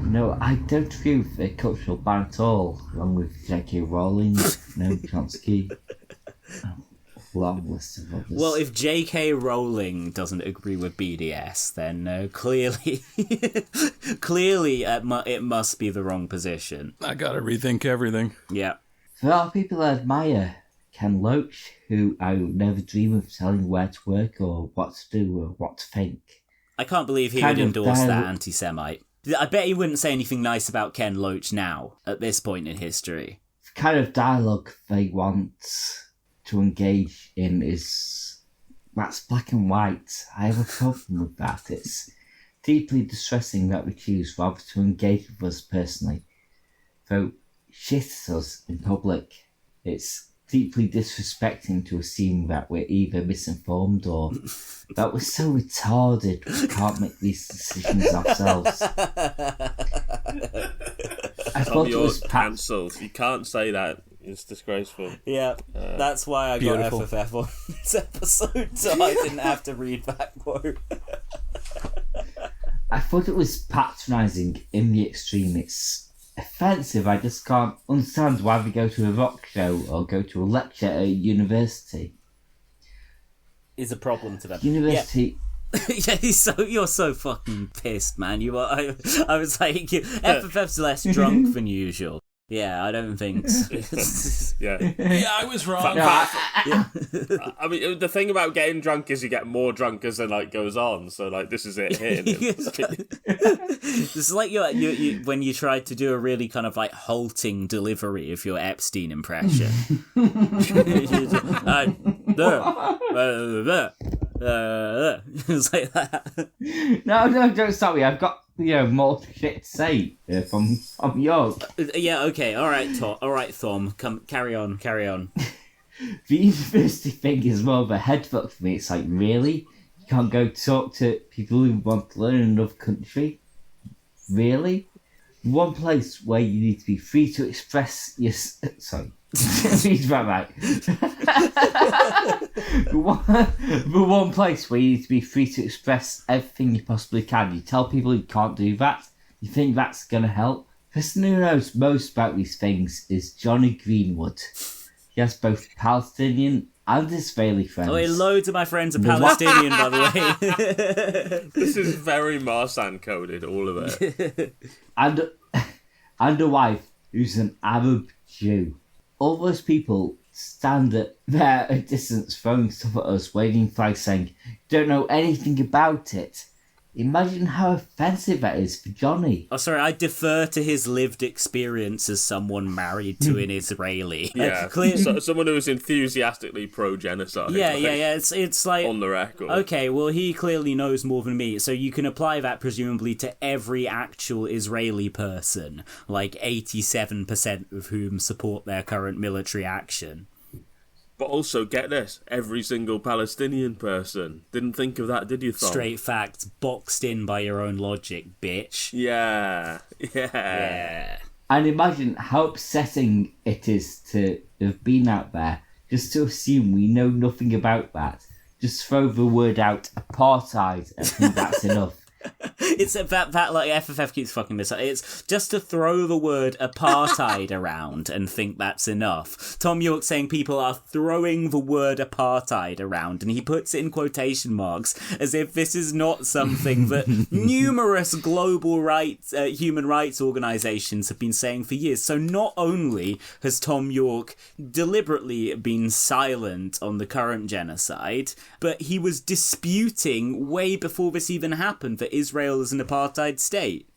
No, I don't agree with the cultural ban at all, along with J.K. Rowling, Noam Chomsky, long list of others. Well, if J.K. Rowling doesn't agree with BDS, then clearly it must be the wrong position. I gotta rethink everything. Yeah. There are people I admire. Ken Loach, who I would never dream of telling where to work or what to do or what to think. I can't believe he would endorse that anti-Semite. I bet he wouldn't say anything nice about Ken Loach now, at this point in history. The kind of dialogue they want to engage in that's black and white. I have a problem with that. It's deeply distressing that we choose rather to engage with us personally, though shit at us in public. It's deeply disrespecting to assume that we're either misinformed or that we're so retarded we can't make these decisions ourselves. I thought it was cancelled. You can't say that. It's disgraceful. Yeah, that's why I got FFF on this episode, so I didn't have to read that quote. I thought it was patronising in the extreme. It's offensive. I just can't understand why we go to a rock show or go to a lecture at a university. Is a problem to them. University. Yeah, you're so fucking pissed, man. You are. I was like, FFF's less drunk than usual. Yeah, I don't think. Yeah, I was wrong. I mean, the thing about getting drunk is you get more drunk as the night goes on. So, like, this is it here. It's like you when you tried to do a really kind of like halting delivery of your Epstein impression. It's like that. No, don't stop me. I've got more shit to say from York. Yeah, okay, all right, Thom, come, carry on. The university thing is more of a headfuck for me. It's like, really? You can't go talk to people who want to learn in another country? Really? One place where you need to be free to express your... Sorry. right. The one place where you need to be free to express everything you possibly can. You tell people you can't do that. You think that's going to help? The person who knows most about these things is Johnny Greenwood. He has both Palestinian and Israeli friends. Oh, loads of my friends are Palestinian, by the way. This is very Marsan coded, all of it. And a wife who's an Arab Jew. All those people stand there at a distance throwing stuff at us, waving flags saying, don't know anything about it. Imagine how offensive that is for Johnny. Oh, sorry, I defer to his lived experience as someone married to an Israeli. Yeah, someone who is enthusiastically pro-genocide. Yeah. It's like... on the record. Okay, well, he clearly knows more than me, so you can apply that presumably to every actual Israeli person, like 87% of whom support their current military action. But also, get this, every single Palestinian person. Didn't think of that, did you, Thom? Straight facts, boxed in by your own logic, bitch. Yeah. And imagine how upsetting it is to have been out there, just to assume we know nothing about that. Just throw the word out, apartheid, and think that's enough. It's that like FFF keeps fucking this up. It's just to throw the word apartheid around and think that's enough. Tom York saying people are throwing the word apartheid around, and he puts it in quotation marks as if this is not something that numerous global human rights organisations have been saying for years. So not only has Tom York deliberately been silent on the current genocide, but he was disputing way before this even happened that Israel is an apartheid state.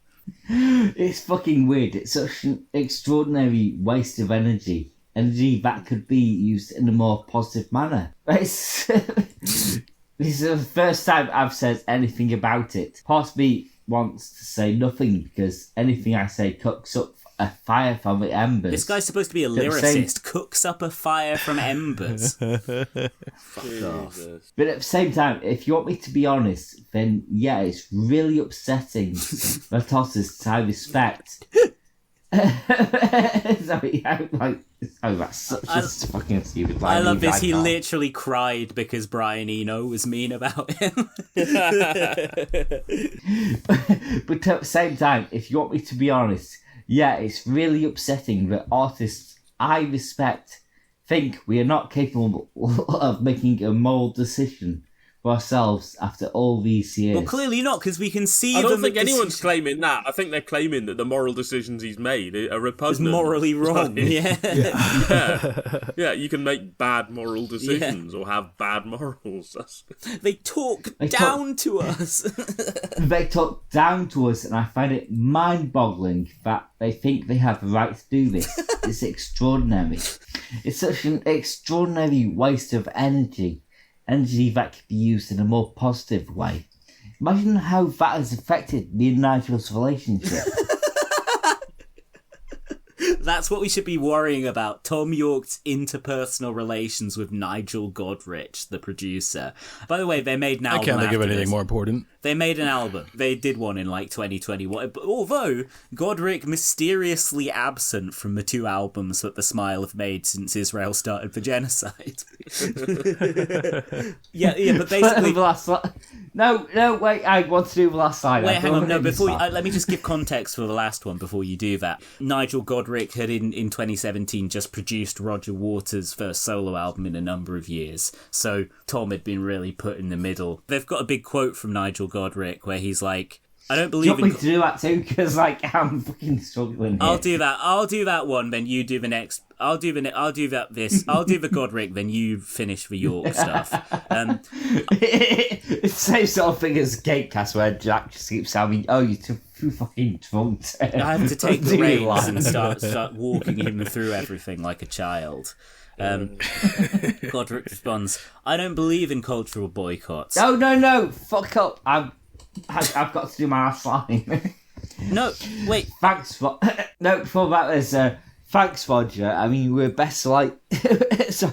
It's fucking weird. It's such an extraordinary waste of energy that could be used in a more positive manner. It's This is the first time I've said anything about it. Part of me wants to say nothing because anything I say cooks up a fire from the embers. This guy's supposed to be a lyricist. Cooks up a fire from embers. Fuck off. But at the same time, if you want me to be honest, then yeah, it's really upsetting that Tosses, I respect. Sorry, that's such a fucking stupid line. I love this. He literally cried because Brian Eno was mean about him. But at the same time, if you want me to be honest, yeah, it's really upsetting that artists I respect think we are not capable of making a moral decision for ourselves after all these years. Well, clearly not, because we can see. I don't think anyone's claiming that. I think they're claiming that the moral decisions he's made are repugnant. It's morally wrong. Yeah. You can make bad moral decisions or have bad morals. They talk down to us. They talk down to us, and I find it mind-boggling that they think they have the right to do this. It's extraordinary. It's such an extraordinary waste of energy. Energy that could be used in a more positive way. Imagine how that has affected me and Nigel's relationship. That's what we should be worrying about. Tom York's interpersonal relations with Nigel Godrich, the producer. By the way, they made an album. I can't think of anything this. More important. They made an album. They did one in 2021. Although Godrich mysteriously absent from the two albums that The Smile have made since Israel started the genocide. yeah, but basically. No, wait. I want to do the last slide. Wait, hang on. No, before let me just give context for the last one before you do that. Nigel Godrich had in 2017 just produced Roger Waters' first solo album in a number of years. So Tom had been really put in the middle. They've got a big quote from Nigel Godrich where he's like, I don't believe in... me to do that too? Because, I'm fucking struggling here. I'll do that one, then you do the next... I'll do the Godric, then you finish the York stuff. It's the same sort of thing as Gatecast where Jack just keeps saying, oh, you're too fucking drunk. I have to take the reins and start walking him through everything like a child. Godric responds, I don't believe in cultural boycotts. No, fuck up. I've got to do my last line. No, wait. Thanks, before that there's... Thanks, Roger. I mean, we're best like...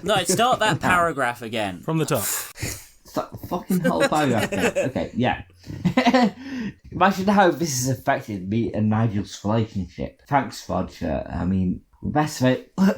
No, start that paragraph again. From the top. Fucking whole paragraph again. Okay, yeah. Imagine how this has affected me and Nigel's relationship. Thanks, Roger. I mean, we're best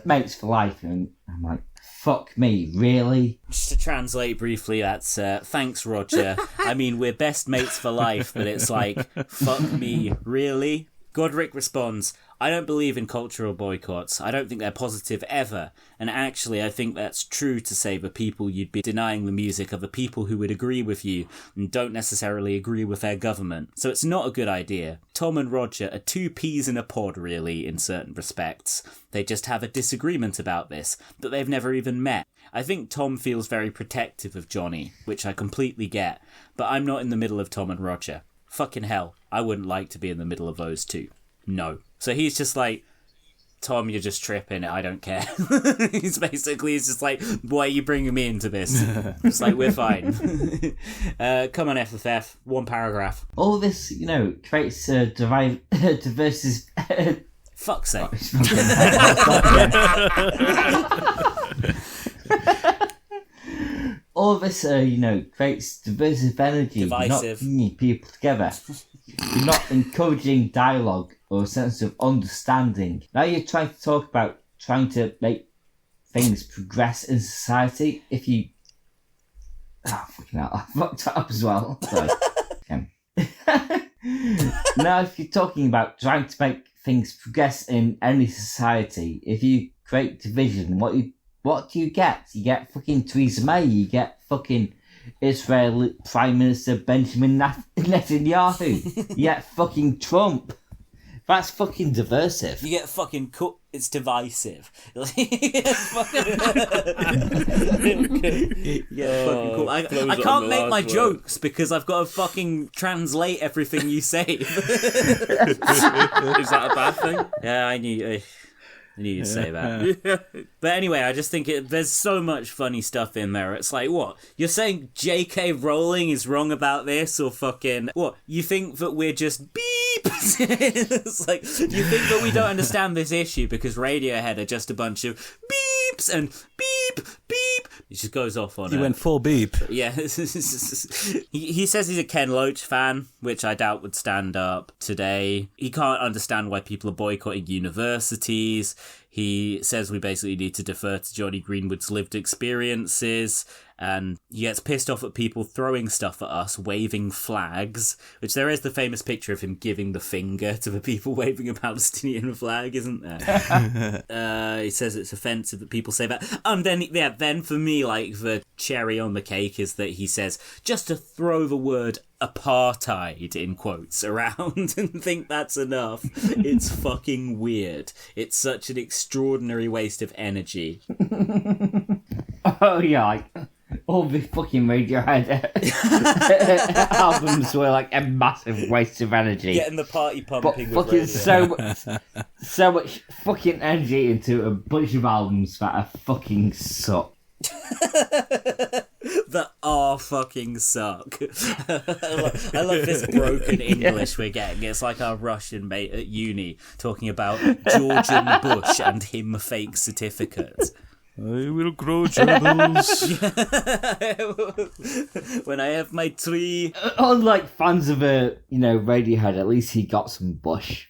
mates for life. And I'm like, fuck me, really? Just to translate briefly, that's thanks, Roger. I mean, we're best mates for life, but it's like, fuck me, really? Godric responds, I don't believe in cultural boycotts. I don't think they're positive ever. And actually, I think that's true to say the people you'd be denying the music are the people who would agree with you and don't necessarily agree with their government. So it's not a good idea. Tom and Roger are two peas in a pod, really, in certain respects. They just have a disagreement about this, but they've never even met. I think Tom feels very protective of Johnny, which I completely get, but I'm not in the middle of Tom and Roger. Fucking hell, I wouldn't like to be in the middle of those two. No. So he's just like, Tom, you're just tripping. I don't care. He's just like, why are you bringing me into this? It's like, we're fine. Come on, FFF. One paragraph. All this, creates diversity. Fuck's sake. All this, creates divisive energy. Divisive. Not bringing people together. You're not encouraging dialogue or a sense of understanding. Now you're trying to talk about trying to make things progress in society. If you... Oh, fucking hell. I fucked that up as well. Sorry. Now, if you're talking about trying to make things progress in any society, if you create division, what do you get? You get fucking Theresa May. You get fucking Israel Prime Minister Benjamin Netanyahu. You get fucking Trump. That's fucking diversive. You get fucking it's divisive. Fucking cool. I can't make my jokes because I've got to fucking translate everything you say. Is that a bad thing? Yeah, I knew. I knew you'd say that. But anyway, I just think there's so much funny stuff in there. It's like, what? You're saying J.K. Rowling is wrong about this, or fucking... What? You think that we're just beep? It's like, you think that we don't understand this issue because Radiohead are just a bunch of beeps and beep, beep. He just goes off on it. He went full beep. Yeah. He says he's a Ken Loach fan, which I doubt would stand up today. He can't understand why people are boycotting universities. He says we basically need to defer to Johnny Greenwood's lived experiences, and he gets pissed off at people throwing stuff at us, waving flags, which there is the famous picture of him giving the finger to the people waving a Palestinian flag, isn't there? He says it's offensive that people say that. And then for me, like, the cherry on the cake is that he says, just to throw the word apartheid in quotes around and think that's enough. It's fucking weird. It's such an extraordinary waste of energy. Oh yeah, like all the fucking Radiohead albums were like a massive waste of energy. Getting the party pumping, but fucking so much fucking energy into a bunch of albums that are fucking suck. That are fucking suck. I love this broken English we're getting. It's like our Russian mate at uni talking about Georgian Bush and him fake certificate. I will grow gerbils. When I have my tree. Unlike fans of Radiohead, at least he got some Bush.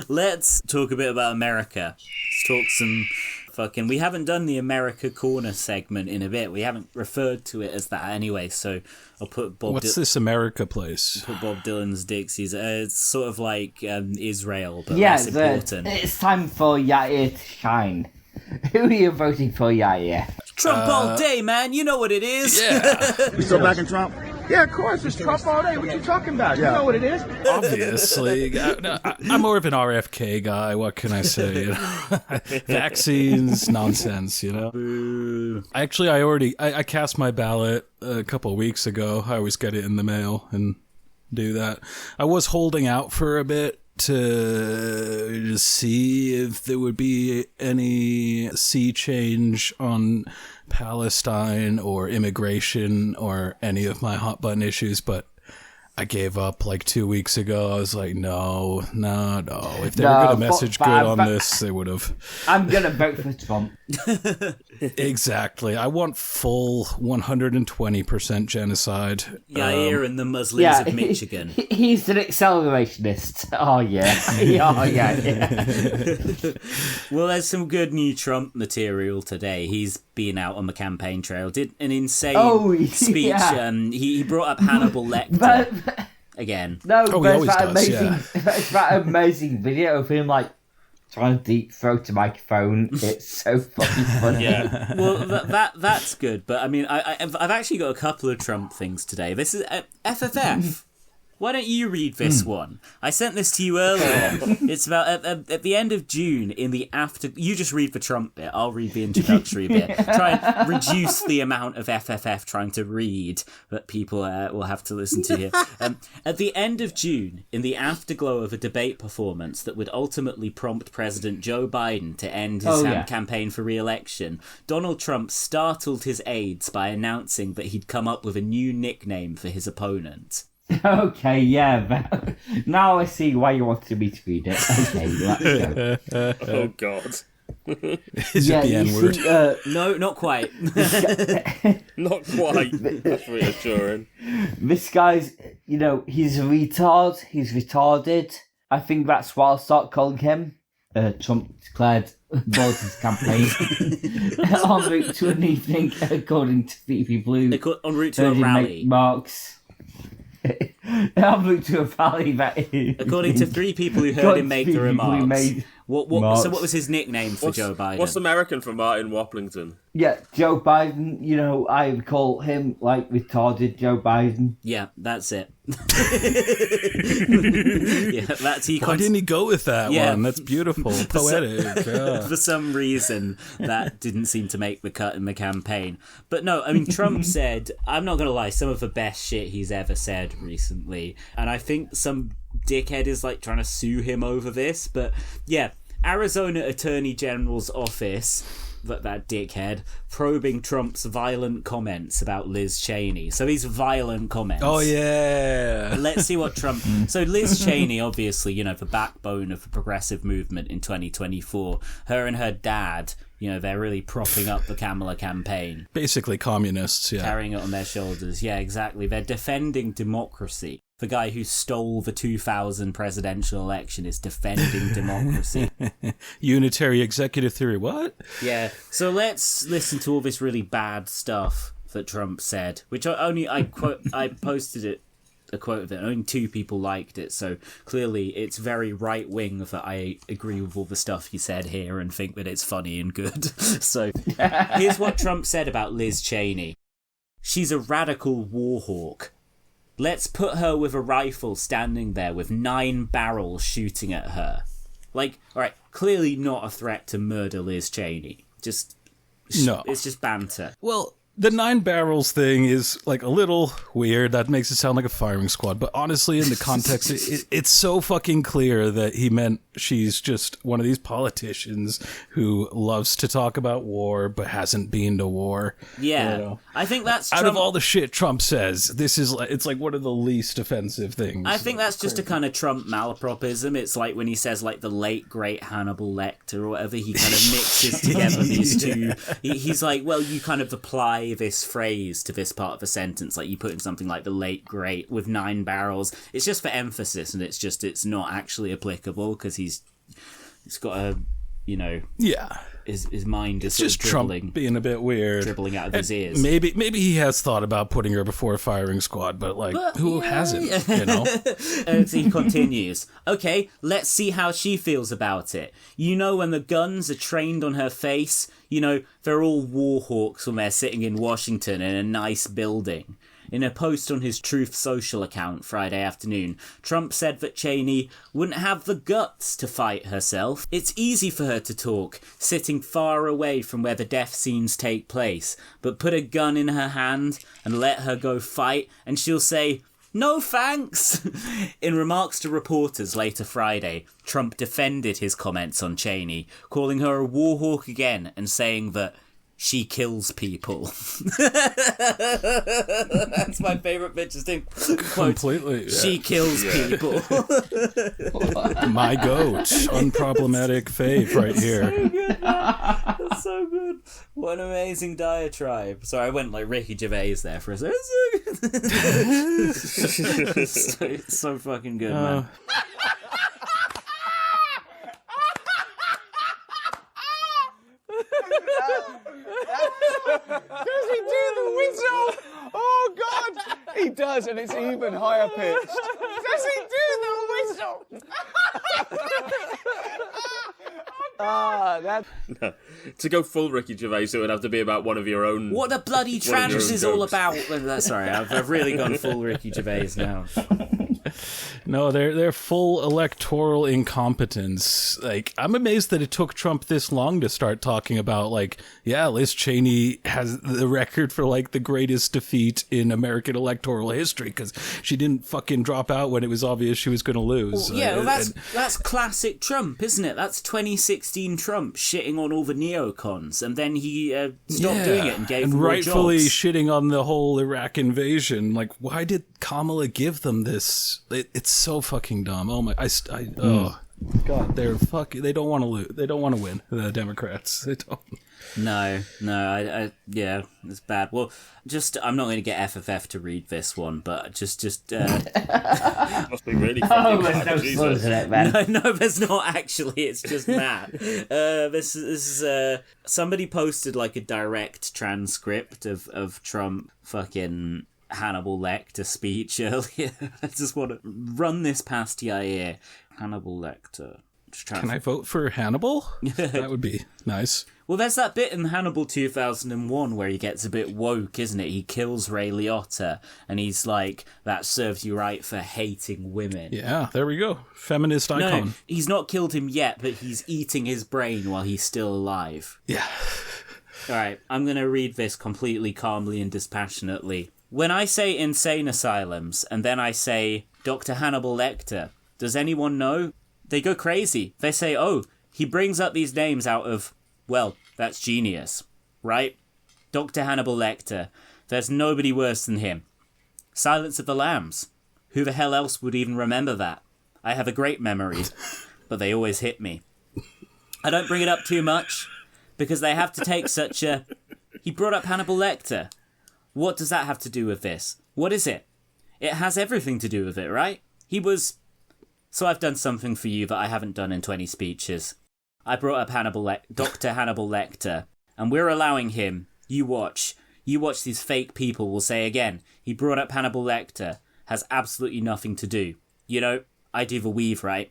Let's talk a bit about America. Let's talk some fucking... We haven't done the America Corner segment in a bit. We haven't referred to it as that anyway, so I'll put Bob... What's this America place? Put Bob Dylan's Dixies. It's sort of like Israel, but less important. It's time for Yair to shine. Who are you voting for, Yair? Trump all day, man. You know what it is. Yeah. You still backing Trump? Yeah, of course. It's Trump all day. What are you talking about? Yeah. You know what it is. Obviously. I'm more of an RFK guy. What can I say? Vaccines, nonsense, Boo. Actually, I cast my ballot a couple of weeks ago. I always get it in the mail and do that. I was holding out for a bit to see if there would be any sea change on Palestine or immigration or any of my hot button issues, but I gave up like 2 weeks ago. I was like, no. If they were going to message good on this, they would have. I'm going to vote for Trump. Exactly. I want full 120% genocide. Yair and the Muslims of Michigan. He's an accelerationist. Oh, yeah. Well, there's some good new Trump material today. He's been out on the campaign trail. Did an insane speech. Yeah. He brought up Hannibal Lecter. Again. No, there's that amazing video of him, like, trying to deep throat a microphone. It's so fucking funny. Yeah. Well, that's good. But, I mean, I've actually got a couple of Trump things today. This is FFF. Why don't you read this one? I sent this to you earlier. It's about at the end of June in the after... You just read the Trump bit. I'll read the introductory bit. Try and reduce the amount of FFF trying to read that people will have to listen to here. At the end of June, in the afterglow of a debate performance that would ultimately prompt President Joe Biden to end his campaign for re-election, Donald Trump startled his aides by announcing that he'd come up with a new nickname for his opponent. Okay, yeah. But now I see why you wanted me to read it. Okay, let's go. Oh, God. Is it the N-word? No, not quite. Not quite. That's reassuring. This guy's, he's a retard. He's retarded. I think that's what I'll start calling him. Trump declared Boris's campaign en route to an evening, according to people who... En route to a rally. Marks. En route to a rally that is... According to 3 people who heard him make the remarks. So what was his nickname for Joe Biden? What's American for Martin Waplington? Yeah, Joe Biden, I would call him, like, retarded Joe Biden. Yeah, that's it. Why didn't he go with that one? That's beautiful. Poetic. For some reason, that didn't seem to make the cut in the campaign. But no, I mean, Trump said, I'm not going to lie, some of the best shit he's ever said recently. And I think some dickhead is like trying to sue him over this, but yeah, Arizona Attorney General's office, that dickhead, probing Trump's violent comments about Liz Cheney. So these violent comments. Oh, yeah. Let's see what Trump... So Liz Cheney, obviously, you know, the backbone of the progressive movement in 2024. Her and her dad, you know, they're really propping up the Kamala campaign. Basically communists, yeah. Carrying it on their shoulders. Yeah, exactly. They're defending democracy. The guy who stole the 2000 presidential election is defending democracy. Unitary executive theory, what? Yeah, so let's listen to all this really bad stuff that Trump said, which I posted a quote of it, only 2 people liked it, so clearly it's very right-wing that I agree with all the stuff he said here and think that it's funny and good. So here's what Trump said about Liz Cheney. She's a radical war hawk. Let's put her with a rifle standing there with 9 barrels shooting at her. Like, alright, clearly not a threat to murder Liz Cheney. No. It's just banter. Well, the 9 barrels thing is like a little weird. That makes it sound like a firing squad. But honestly, in the context, it's so fucking clear that he meant she's just one of these politicians who loves to talk about war but hasn't been to war. Yeah, you know? I think that's out of all the shit Trump says, this is like, it's like one of the least offensive things. I think that's just a kind of Trump malapropism. It's like when he says like the late great Hannibal Lecter or whatever, he kind of mixes together these two. He's like, well, you kind of apply this phrase to this part of a sentence, like you put in something like the late great with 9 barrels. It's just for emphasis, and it's not actually applicable because he's got a, you know, yeah, his mind is just dribbling, Trump being a bit weird, dribbling out of his ears. Maybe he has thought about putting her before a firing squad, but who hasn't? You know. So he continues. Okay, let's see how she feels about it. You know, when the guns are trained on her face, you know they're all war hawks when they're sitting in Washington in a nice building. In a post on his Truth Social account Friday afternoon, Trump said that Cheney wouldn't have the guts to fight herself. It's easy for her to talk, sitting far away from where the death scenes take place, but put a gun in her hand and let her go fight, and she'll say, "No thanks." In remarks to reporters later Friday, Trump defended his comments on Cheney, calling her a war hawk again and saying that she kills people. That's my favourite bit, just in quote. Completely. Yeah. She kills people. My goat. Unproblematic fave right here. So good, man. That's so good. What an amazing diatribe. Sorry, I went like Ricky Gervais there for a second. It's so fucking good, man. Does he do the whistle? Oh God, he does, and it's even higher pitched. Does he do the whistle? No. To go full Ricky Gervais, it would have to be about one of your own. What the bloody trans is all about? Sorry, I've really gone full Ricky Gervais now. No, they're full electoral incompetence. Like, I'm amazed that it took Trump this long to start talking about, like, yeah, Liz Cheney has the record for, like, the greatest defeat in American electoral history, because she didn't fucking drop out when it was obvious she was going to lose. Well, yeah, well, that's classic Trump, isn't it? That's 2016 Trump shitting on all the neocons, and then he stopped doing it and gave them more rightfully jobs. Shitting on the whole Iraq invasion. Like, why did Kamala give them this? It's so fucking dumb. Oh my! Oh God! They don't want to lose. They don't want to win. The Democrats. They don't. No, yeah, it's bad. Well, I'm not going to get FFF to read this one, but just. Must be really funny. There's no fun in it, man. No, there's not actually. It's just Matt. This is somebody posted like a direct transcript of Trump fucking Hannibal Lecter speech earlier. I just want to run this past Yair. Hannibal Lecter. Can I vote for Hannibal? That would be nice. Well, there's that bit in Hannibal 2001 where he gets a bit woke, isn't it? He kills Ray Liotta, and he's like, that serves you right for hating women. Yeah, there we go. Feminist icon. No, he's not killed him yet, but he's eating his brain while he's still alive. Yeah. All right, I'm going to read this completely calmly and dispassionately. When I say insane asylums, and then I say Dr. Hannibal Lecter, Does anyone know? They go crazy. They say, oh, he brings up these names out of, well, that's genius, right? Dr. Hannibal Lecter. There's nobody worse than him. Silence of the Lambs. Who the hell else would even remember that? I have a great memory, but they always hit me. I don't bring it up too much, because they have to take such a... He brought up Hannibal Lecter. What does that have to do with this? What is it? It has everything to do with it, right? He was... So I've done something for you that I haven't done in 20 speeches. I brought up Dr. Hannibal Lecter, and we're allowing him... You watch these fake people will say again, he brought up Hannibal Lecter, has absolutely nothing to do. You know, I do the weave, right?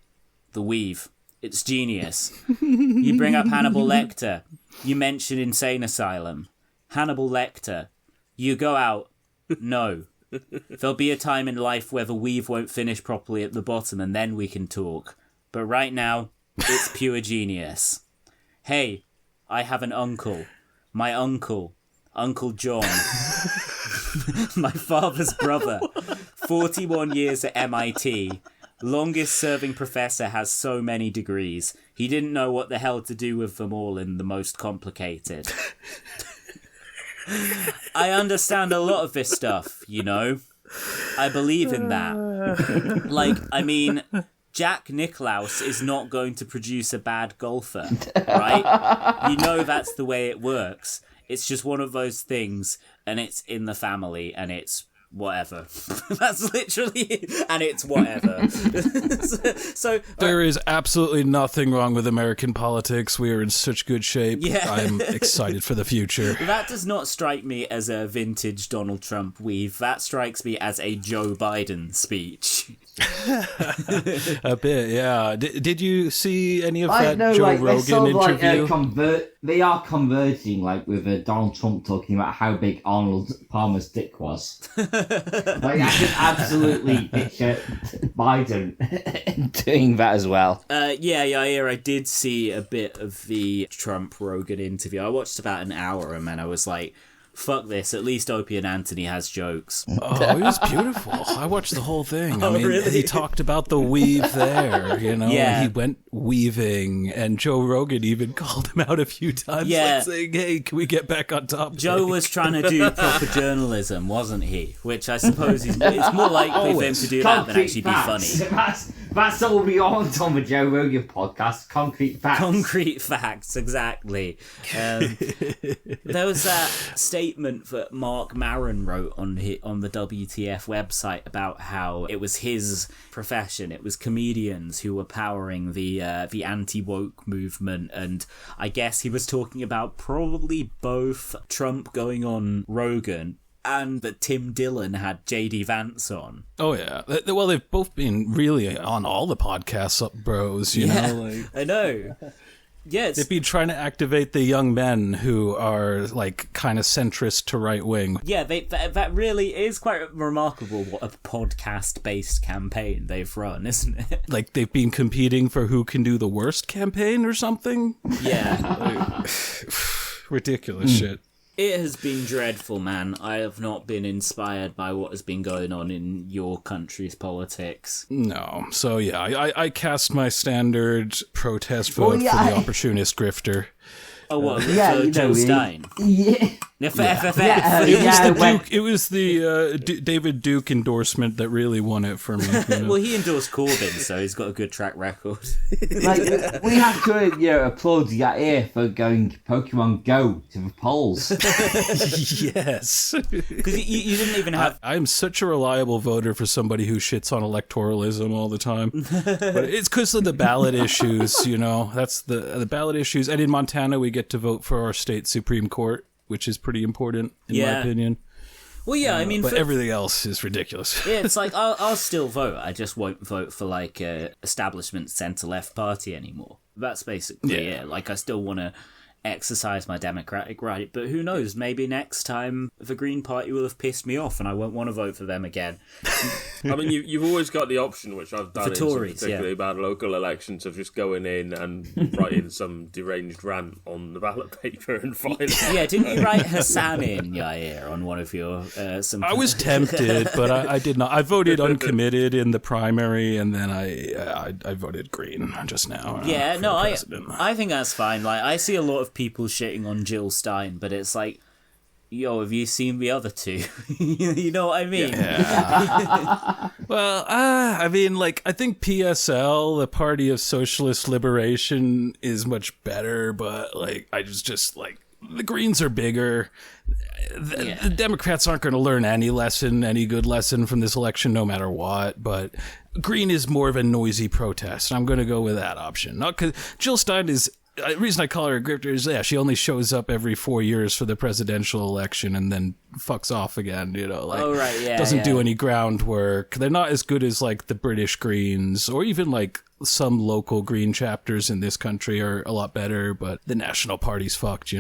The weave. It's genius. You bring up Hannibal Lecter, you mention Insane Asylum. Hannibal Lecter, you go out, no. There'll be a time in life where the weave won't finish properly at the bottom and then we can talk. But right now, it's pure genius. Hey, I have an uncle. My uncle, Uncle John, my father's brother, 41 years at MIT, longest serving professor, has so many degrees. He didn't know what the hell to do with them all in the most complicated. I understand a lot of this stuff, you know. I believe in that. Like, I mean... Jack Nicklaus is not going to produce a bad golfer, right? You know that's the way it works. It's just one of those things, and it's in the family, and it's whatever. That's literally it, and it's whatever. So there is absolutely nothing wrong with American politics. We are in such good shape. Yeah. I'm excited for the future. That does not strike me as a vintage Donald Trump weave. That strikes me as a Joe Biden speech. A bit, yeah. Did you see any of I that know, Joe like, Rogan interview? They are converging, like, with Donald Trump talking about how big Arnold Palmer's dick was. Like, I can absolutely picture Biden doing that as well. I did see a bit of the Trump Rogan interview. I watched about an hour and then I was like, fuck this, at least Opie and Anthony has jokes. Oh, it was beautiful. I watched the whole thing. Oh, I mean, really? He talked about the weave there, you know? Yeah. He went weaving, and Joe Rogan even called him out a few times, like saying, hey, can we get back on top? Joe was trying to do proper journalism, wasn't he? Which I suppose it's more likely for him to do that than actually be funny. That's all we want on the Joe Rogan podcast, concrete facts. Concrete facts, exactly. There was that statement that Mark Maron wrote on the WTF website about how it was his profession, it was comedians who were powering the anti-woke movement, and I guess he was talking about probably both Trump going on Rogan and that Tim Dillon had JD Vance on. Oh, yeah. Well, they've both been really on all the podcasts up, bros, you know? Like, I know. Yeah, they've been trying to activate the young men who are, like, kind of centrist to right-wing. Yeah, that really is quite remarkable what a podcast-based campaign they've run, isn't it? Like, they've been competing for who can do the worst campaign or something? Yeah. Ridiculous shit. It has been dreadful, man. I have not been inspired by what has been going on in your country's politics. No. So, yeah, I cast my standard protest vote for the opportunist grifter. Oh, what? For Joe Stein? Yeah. For FFF. It was the David Duke endorsement that really won it for me. You know? Well, he endorsed Corbyn, so he's got a good track record. Like, we have to applaud you here for going Pokemon Go to the polls. Yes. Because you didn't even have... I'm such a reliable voter for somebody who shits on electoralism all the time. But it's because of the ballot issues, you know. That's the ballot issues. And in Montana, we get to vote for our state Supreme Court, which is pretty important, in my opinion. Well, yeah, I mean... But everything else is ridiculous. Yeah, it's like, I'll still vote. I just won't vote for, like, a establishment centre-left party anymore. That's basically it. Like, I still want to exercise my democratic right, but who knows, maybe next time the Green Party will have pissed me off and I won't want to vote for them again. I mean, you've always got the option, which I've done for in Tories, some particularly bad local elections, of just going in and writing some deranged rant on the ballot paper and filing. Yeah, didn't you write Hassan in, Yair, on one of your... I was tempted, but I did not. I voted uncommitted in the primary, and then I voted Green just now. Yeah, no, I think that's fine. Like, I see a lot of people shitting on Jill Stein, but it's like, yo, have you seen the other two? You know what I mean? Yeah. Well, I mean, like, I think PSL, the Party of Socialist Liberation, is much better, but, like, I just like, the Greens are bigger. The Democrats aren't going to learn any good lesson from this election, no matter what, but Green is more of a noisy protest. I'm going to go with that option. Not because Jill Stein is... The reason I call her a grifter is, she only shows up every 4 years for the presidential election and then fucks off again, doesn't do any groundwork. They're not as good as, like, the British Greens, or even, like, some local Green chapters in this country are a lot better, but the National Party's fucked,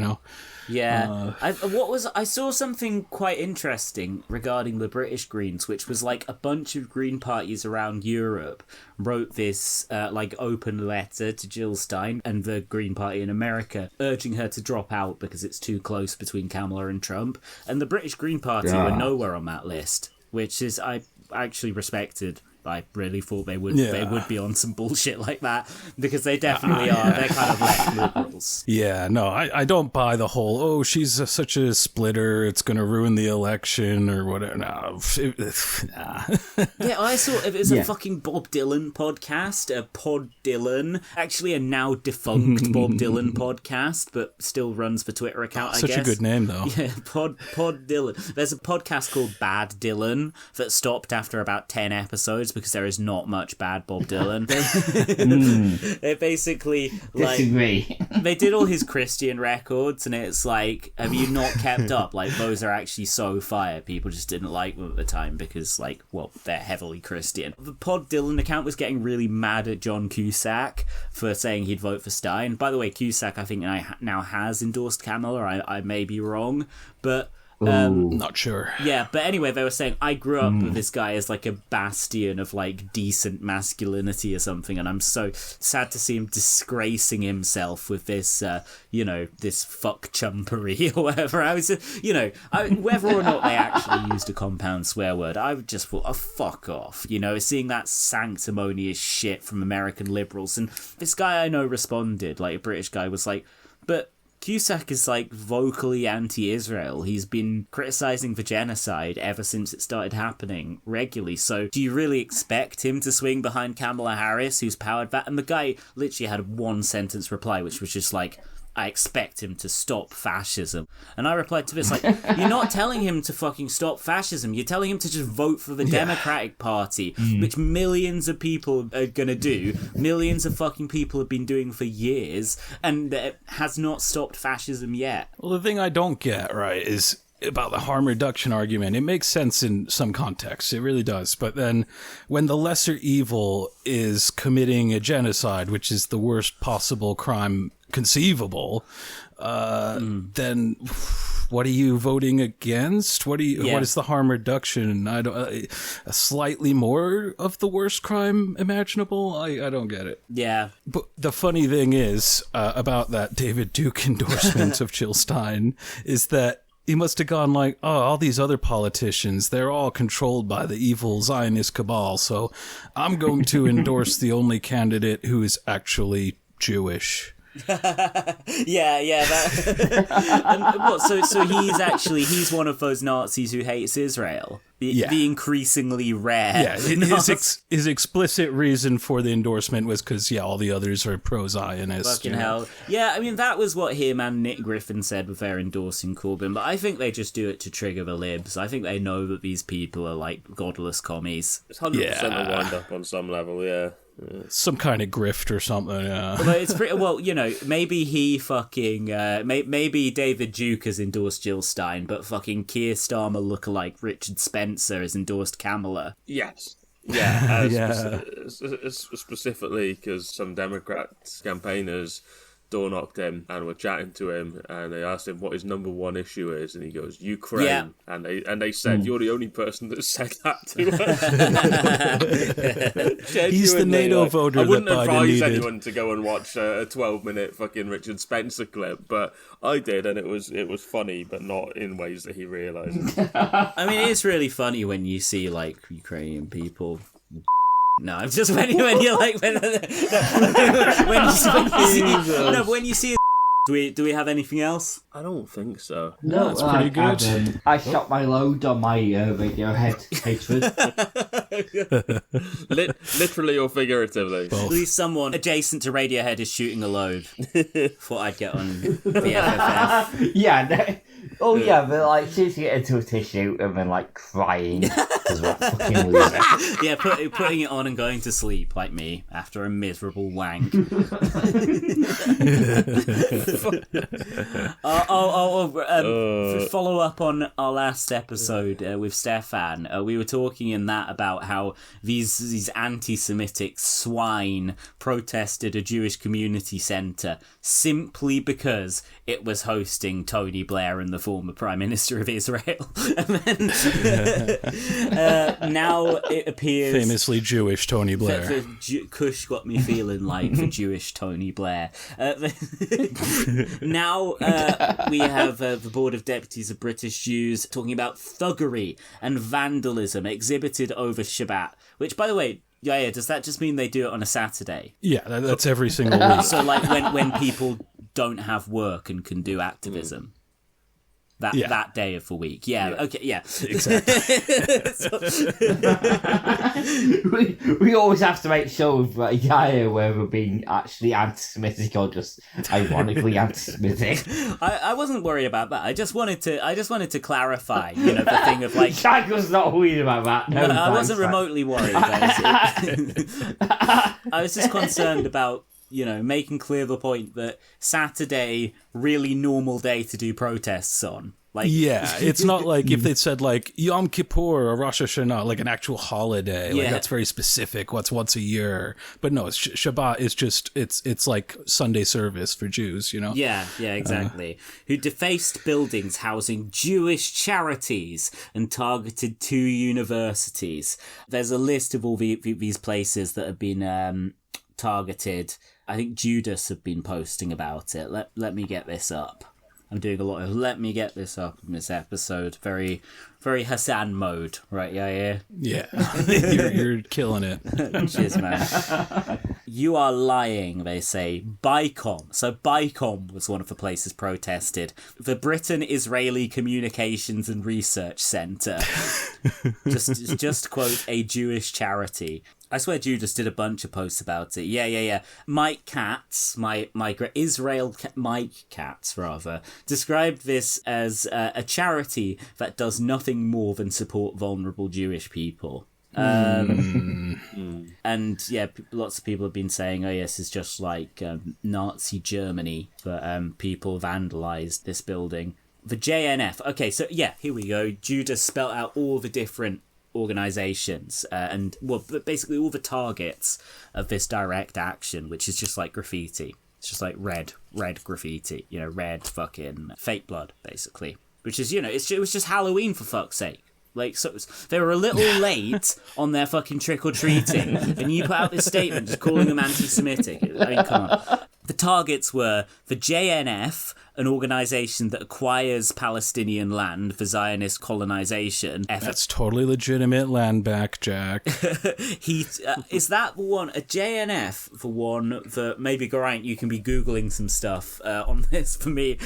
Yeah. I saw something quite interesting regarding the British Greens, which was like a bunch of Green parties around Europe wrote this open letter to Jill Stein and the Green Party in America, urging her to drop out because it's too close between Kamala and Trump. And the British Green Party were nowhere on that list, which is I actually respected. I really thought they would be on some bullshit like that, because they definitely are. They're kind of left liberals. Yeah, no, I don't buy the whole, she's such a splitter, it's going to ruin the election or whatever. No. Yeah, I saw it was a fucking Bob Dylan podcast, a Pod Dylan, actually a now defunct Bob Dylan podcast, but still runs the Twitter account, I guess. Such a good name, though. Yeah, Pod Dylan. There's a podcast called Bad Dylan that stopped after about 10 episodes because there is not much bad Bob Dylan. They basically, like... Disagree. They did all his Christian records, and it's like, have you not kept up? Like, those are actually so fire. People just didn't like them at the time because, like, well, they're heavily Christian. The Pod Dylan account was getting really mad at John Cusack for saying he'd vote for Stein. By the way, Cusack, I think, now has endorsed Kamala. I may be wrong, but... not sure. Yeah, but anyway, they were saying, I grew up with this guy as like a bastion of like decent masculinity or something, and I'm so sad to see him disgracing himself with this, this fuck chumpery or whatever. I was, whether or not they actually used a compound swear word, I would just thought, fuck off. Seeing that sanctimonious shit from American liberals, and this guy I know responded, like a British guy was like, but Cusack is, like, vocally anti-Israel. He's been criticising the genocide ever since it started happening regularly. So do you really expect him to swing behind Kamala Harris, who's powered that? And the guy literally had a one-sentence reply, which was just like, I expect him to stop fascism. And I replied to this, like, you're not telling him to fucking stop fascism. You're telling him to just vote for the Democratic Party, which millions of people are gonna do. Millions of fucking people have been doing for years, and it has not stopped fascism yet. Well, the thing I don't get, right, is about the harm reduction argument. It makes sense in some contexts. It really does. But then when the lesser evil is committing a genocide, which is the worst possible crime conceivable, then what are you voting against? What is the harm reduction? I don't slightly more of the worst crime imaginable. I don't get it. Yeah. But the funny thing is about that David Duke endorsement of Jill Stein is that he must have gone like, all these other politicians, they're all controlled by the evil Zionist cabal, so I'm going to endorse the only candidate who is actually Jewish. Yeah. He's one of those Nazis who hates Israel. The increasingly rare. Yeah, his explicit reason for the endorsement was because all the others are pro-Zionist. Fucking hell. Yeah, I mean that was what him and Nick Griffin said with their endorsing Corbyn. But I think they just do it to trigger the libs. I think they know that these people are like godless commies. It's 100% a wind up on some level. Yeah. Some kind of grift or something, yeah. But it's pretty well, maybe he fucking maybe David Duke has endorsed Jill Stein, but fucking Keir Starmer lookalike Richard Spencer has endorsed Kamala. Yes. Yeah, specifically because some Democrat campaigners door knocked him and were chatting to him, and they asked him what his number one issue is, and he goes, Ukraine. Yeah. And they said, you're the only person that said that to us. He's the NATO voter I wouldn't that Biden advise needed. anyone to go and watch a 12-minute fucking Richard Spencer clip, but I did, and it was funny, but not in ways that he realises. I mean, it is really funny when you see, like, Ukrainian people... No, it's just when you're like... When you see... Do we have anything else? I don't think so. No, it's pretty good. I shot my load on my Radiohead hatred. Literally or figuratively? At least someone adjacent to Radiohead is shooting a load. Thought I'd get on the FFF. Yeah, no. Oh yeah, but like shooting it into a tissue and then like crying because we're fucking loser. Yeah, putting it on and going to sleep like me after a miserable wank. Follow up on our last episode with Stefan. We were talking in that about how these anti-Semitic swine protested a Jewish community centre simply because it was hosting Tony Blair and the former Prime Minister of Israel. And then now it appears... Famously Jewish Tony Blair. Kush got me feeling like the Jewish Tony Blair. Now we have the Board of Deputies of British Jews talking about thuggery and vandalism exhibited over Shabbat, which, by the way, yeah, does that just mean they do it on a Saturday? Yeah, that's every single week. So, like, when people don't have work and can do activism. That day of the week. Yeah. Okay, yeah. Exactly. we always have to make sure with Yaya where we're being actually anti-Semitic or just ironically anti-Semitic. I wasn't worried about that. I just wanted to clarify, the thing of like... Jack was not worried about that. No, I wasn't remotely worried. I was just concerned about making clear the point that Saturday, really normal day to do protests on. Like, yeah, it's not like if they'd said like Yom Kippur or Rosh Hashanah, like an actual holiday. Like that's very specific. What's once a year? But no, Shabbat is just it's like Sunday service for Jews. Yeah, exactly. Who defaced buildings housing Jewish charities and targeted 2 universities. There's a list of all these places that have been targeted. I think Judas have been posting about it. Let me get this up. I'm doing a lot of let me get this up in this episode. Very, very Hassan mode, right? Yeah. You're killing it. Cheers, man. You are lying, they say. BICOM. So BICOM was one of the places protested. The Britain-Israeli Communications and Research Centre. just quote, a Jewish charity. I swear Judas did a bunch of posts about it. Yeah. Mike Katz, Mike Katz, described this as a charity that does nothing more than support vulnerable Jewish people. And yeah, lots of people have been saying, oh yes, it's just like Nazi Germany, but people vandalised this building. The JNF. Okay, so yeah, here we go. Judas spelt out all the different organisations and basically all the targets of this direct action, which is just like graffiti. It's just like red graffiti, red fucking fake blood, basically. Which is, it was just Halloween, for fuck's sake. Like, so they were a little late on their fucking trick-or-treating, and you put out this statement just calling them anti-Semitic. I mean, come on. The targets were the JNF, an organisation that acquires Palestinian land for Zionist colonisation. That's totally legitimate land back, Jack. Is that the one, a JNF for one, that maybe, Geraint, you can be Googling some stuff on this for me.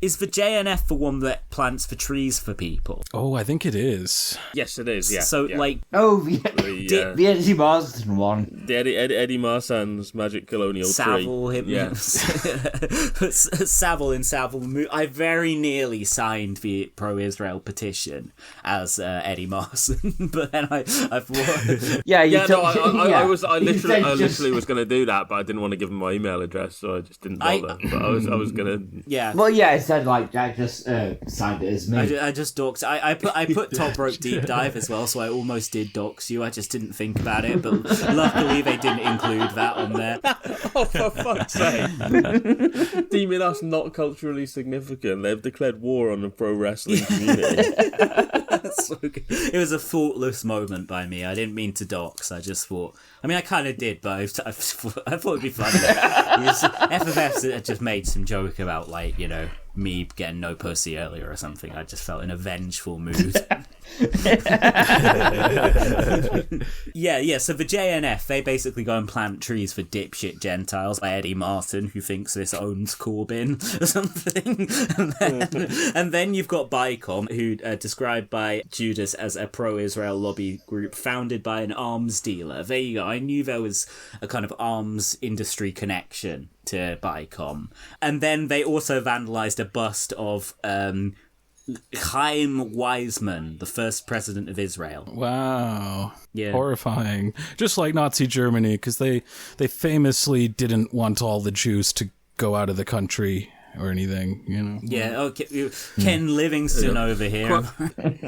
Is the JNF the one that plants the trees for people? Oh, I think it is. Yes, it is, yeah. So, yeah. like... Oh, the Eddie Marsden one. The Eddie Marsan's Magic Colonial Savile Tree. Savile Savile in Savile, I very nearly signed the pro-Israel petition as Eddie Marson, but then I thought, I literally was going to do that, but I didn't want to give him my email address, so I just didn't bother. But I was going to. Yeah. Well, yeah, it said like Jack just signed it as me. I just doxed. I put Top Rope Deep Dive as well, so I almost did dox you. I just didn't think about it, but luckily they didn't include that on there. Oh, for fuck's sake! Deeming us not culturally significant, they've declared war on the pro wrestling community. So good. It was a thoughtless moment by me. I didn't mean to dox. I just thought. I mean, I kind of did, but I thought it'd be funny. FFF had just made some joke about, like, you know, me getting no pussy earlier or something. I just felt in a vengeful mood. Yeah, so the JNF, they basically go and plant trees for dipshit Gentiles by Eddie Martin, who thinks this owns Corbyn or something. And then you've got BICOM, who described by Judas as a pro-Israel lobby group founded by an arms dealer. There you go. I knew there was a kind of arms industry connection to BICOM. And then they also vandalised a bust of Chaim Weizmann, the first president of Israel. Wow. Yeah. Horrifying. Just like Nazi Germany, because they famously didn't want all the Jews to go out of the country or anything, you know. Yeah, okay. Ken Livingston over here.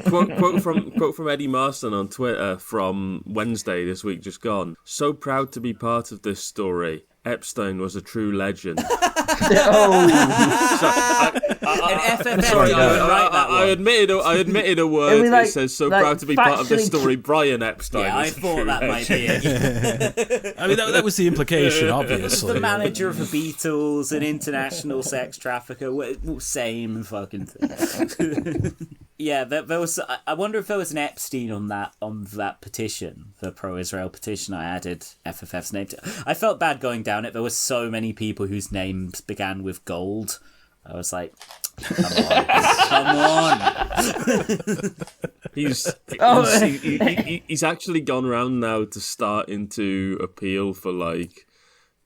Quote from Eddie Marson on Twitter from Wednesday this week just gone. So proud to be part of this story. Epstein was a true legend. I admitted a word that says so proud to be part of this story. Brian Epstein. Yeah, I thought that might be it. I mean, that was the implication, obviously. The manager of the Beatles, an international sex trafficker, same fucking thing. Yeah, there was. I wonder if there was an Epstein on that petition, the pro-Israel petition. I added FFF's name to. I felt bad going down it. There were so many people whose names began with gold. I was like, come on. He's actually gone around now to starting to appeal for like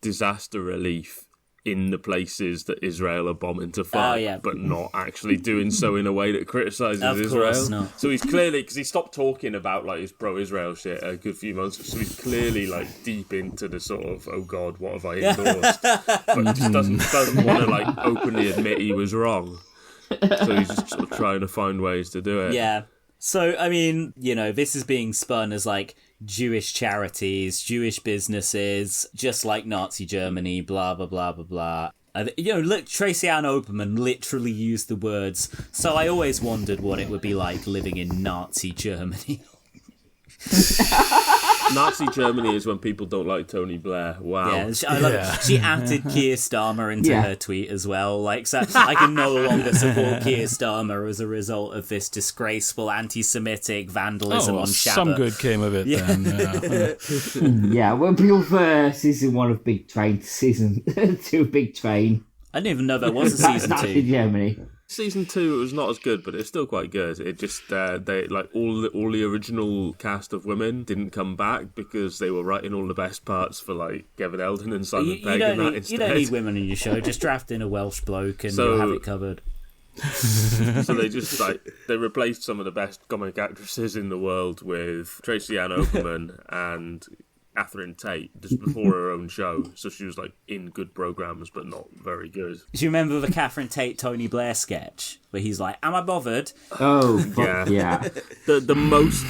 disaster relief in the places that Israel are bombing to fight, but not actually doing so in a way that criticises Israel. Not. So he's clearly, because he stopped talking about like his pro-Israel shit a good few months ago, so he's clearly like deep into the sort of, oh God, what have I endorsed? But just doesn't want to like openly admit he was wrong. So he's just sort of trying to find ways to do it. Yeah. So, I mean, you know, this is being spun as like Jewish charities, Jewish businesses, just like Nazi Germany, blah, blah, blah, blah, blah. You know, look, Tracy Ann Oberman literally used the words, so I always wondered what it would be like living in Nazi Germany. Nazi Germany is when people don't like Tony Blair. Wow. Yeah, she added Keir Starmer into her tweet as well. Like, so I can no longer support Keir Starmer as a result of this disgraceful anti-Semitic vandalism on Shabbat. Some good came of it then. Yeah, when people for season 1 of Big Train to season 2 of Big Train. I didn't even know there was a season 2. Nazi Germany. Season 2 was not as good, but it's still quite good. It just they like all the original cast of women didn't come back because they were writing all the best parts for like Kevin Eldon and Simon Pegg and that instead. You don't need women in your show. Just draft in a Welsh bloke and you'll have it covered. So they just they replaced some of the best comic actresses in the world with Tracy Ann Oberman and Catherine Tate just before her own show, so she was like in good programs but not very good. Do you remember the Catherine Tate Tony Blair sketch where he's like, "Am I bothered?" Oh yeah. The most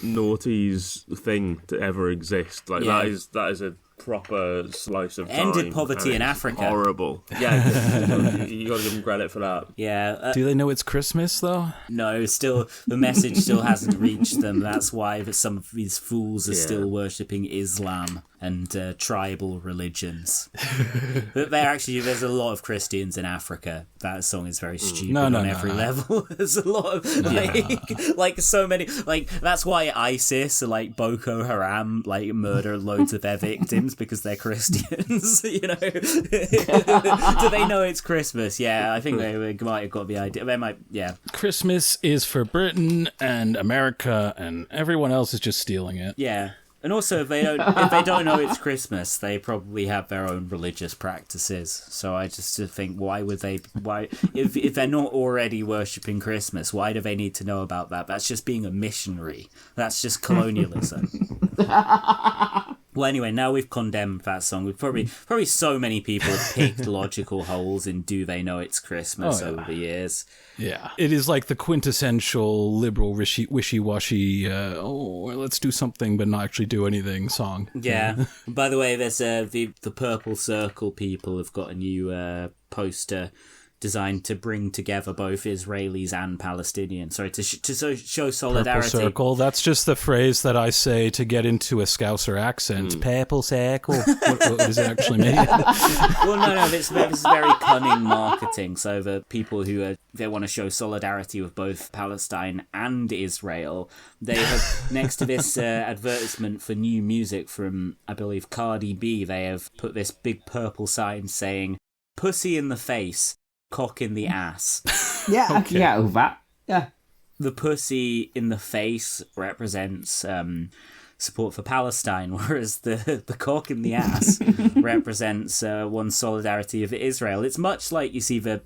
noughties thing to ever exist. Like that is a proper slice of time. Ended poverty in Africa. Horrible. Yeah, you got to give them credit for that. Yeah. Do they know it's Christmas though? No, still the message still hasn't reached them. That's why some of these fools are still worshipping Islam and tribal religions. But there's a lot of Christians in Africa. That song is very stupid on every level. There's a lot of like so many, like that's why ISIS or like Boko Haram like murder loads of their victims because they're Christians. You know, do they know it's Christmas? Yeah, I think they might have got the idea. They might, Christmas is for Britain and America, and everyone else is just stealing it. Yeah. And also, if they don't know it's Christmas, they probably have their own religious practices. So I just think, why if they're not already worshipping Christmas, why do they need to know about that? That's just being a missionary. That's just colonialism. Well, anyway, now we've condemned that song. We've probably so many people have picked logical holes in "Do They Know It's Christmas" over the years. Yeah, it is like the quintessential liberal wishy-washy. Let's do something but not actually do anything song. Yeah. By the way, there's the Purple Circle people have got a new poster designed to bring together both Israelis and Palestinians. Sorry, to show solidarity. Purple circle, that's just the phrase that I say to get into a Scouser accent. Purple circle. What does it actually mean? Well, no, this is very cunning marketing. So the people who they want to show solidarity with both Palestine and Israel, they have, next to this advertisement for new music from, I believe, Cardi B, they have put this big purple sign saying, "Pussy in the face, cock in the ass." Yeah, I can get over that. Yeah. The pussy in the face represents support for Palestine, whereas the cock in the ass represents one's solidarity with Israel. It's much like you see the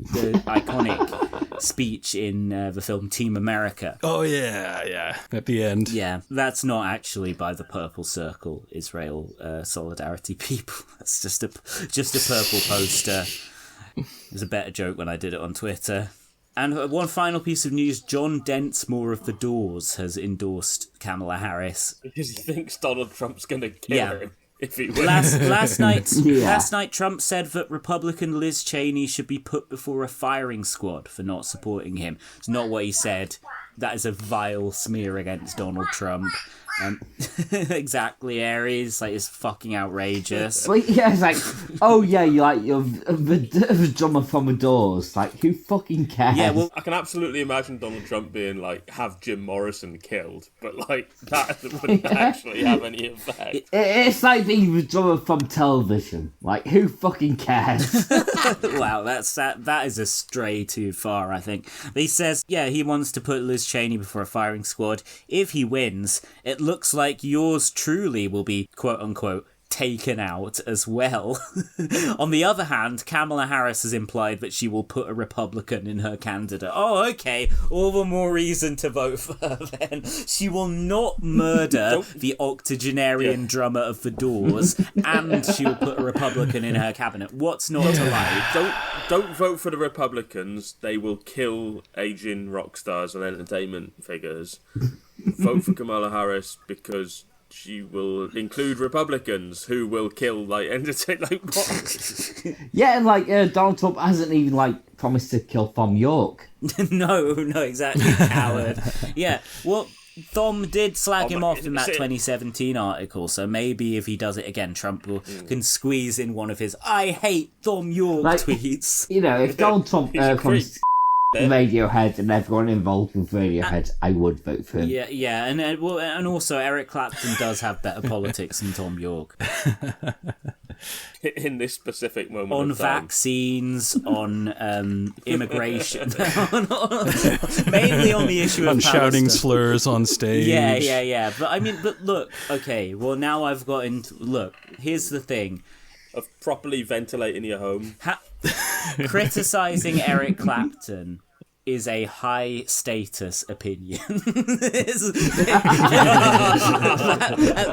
iconic speech in the film Team America. Oh, yeah. At the end. Yeah, that's not actually by the Purple Circle Israel solidarity people. That's just a purple poster. It was a better joke when I did it on Twitter. And one final piece of news, John Densmore of The Doors has endorsed Kamala Harris. Because he thinks Donald Trump's going to kill him if he wins. Last night, Trump said that Republican Liz Cheney should be put before a firing squad for not supporting him. It's not what he said. That is a vile smear against Donald Trump. Exactly, Aries. Like, it's fucking outrageous. Well, yeah, it's like, oh yeah, you're the drummer from The Doors. Like, who fucking cares? Yeah, well, I can absolutely imagine Donald Trump being like, have Jim Morrison killed, but like that wouldn't actually have any effect. It's like being the drummer from television. Like, who fucking cares? Wow, that is a stray too far, I think. He says, he wants to put Liz Cheney before a firing squad. If he wins, it looks like yours truly will be, quote-unquote, taken out as well. On the other hand, Kamala Harris has implied that she will put a Republican in her candidate. Oh, okay, all the more reason to vote for her then. She will not murder the octogenarian drummer of The Doors, and she will put a Republican in her cabinet. What's not to like? Don't vote for the Republicans. They will kill aging rock stars and entertainment figures. Vote for Kamala Harris because she will include Republicans who will kill what? Yeah, and Donald Trump hasn't even promised to kill Thom Yorke. No, exactly, coward. Yeah, well, Thom did slag him off in that 2017 article, so maybe if he does it again, Trump can squeeze in one of his "I hate Thom Yorke" tweets. You know, if Donald Trump comes Radiohead and everyone involved with Radiohead, I would vote for him. Yeah, and also Eric Clapton does have better politics than Thom Yorke. In this specific moment on of time. Vaccines, on immigration, mainly on the issue of on shouting slurs on stage. Yeah. But look, okay. Well, now I've got into look. Here's the thing. Of properly ventilating your home. Criticizing Eric Clapton is a high status opinion. At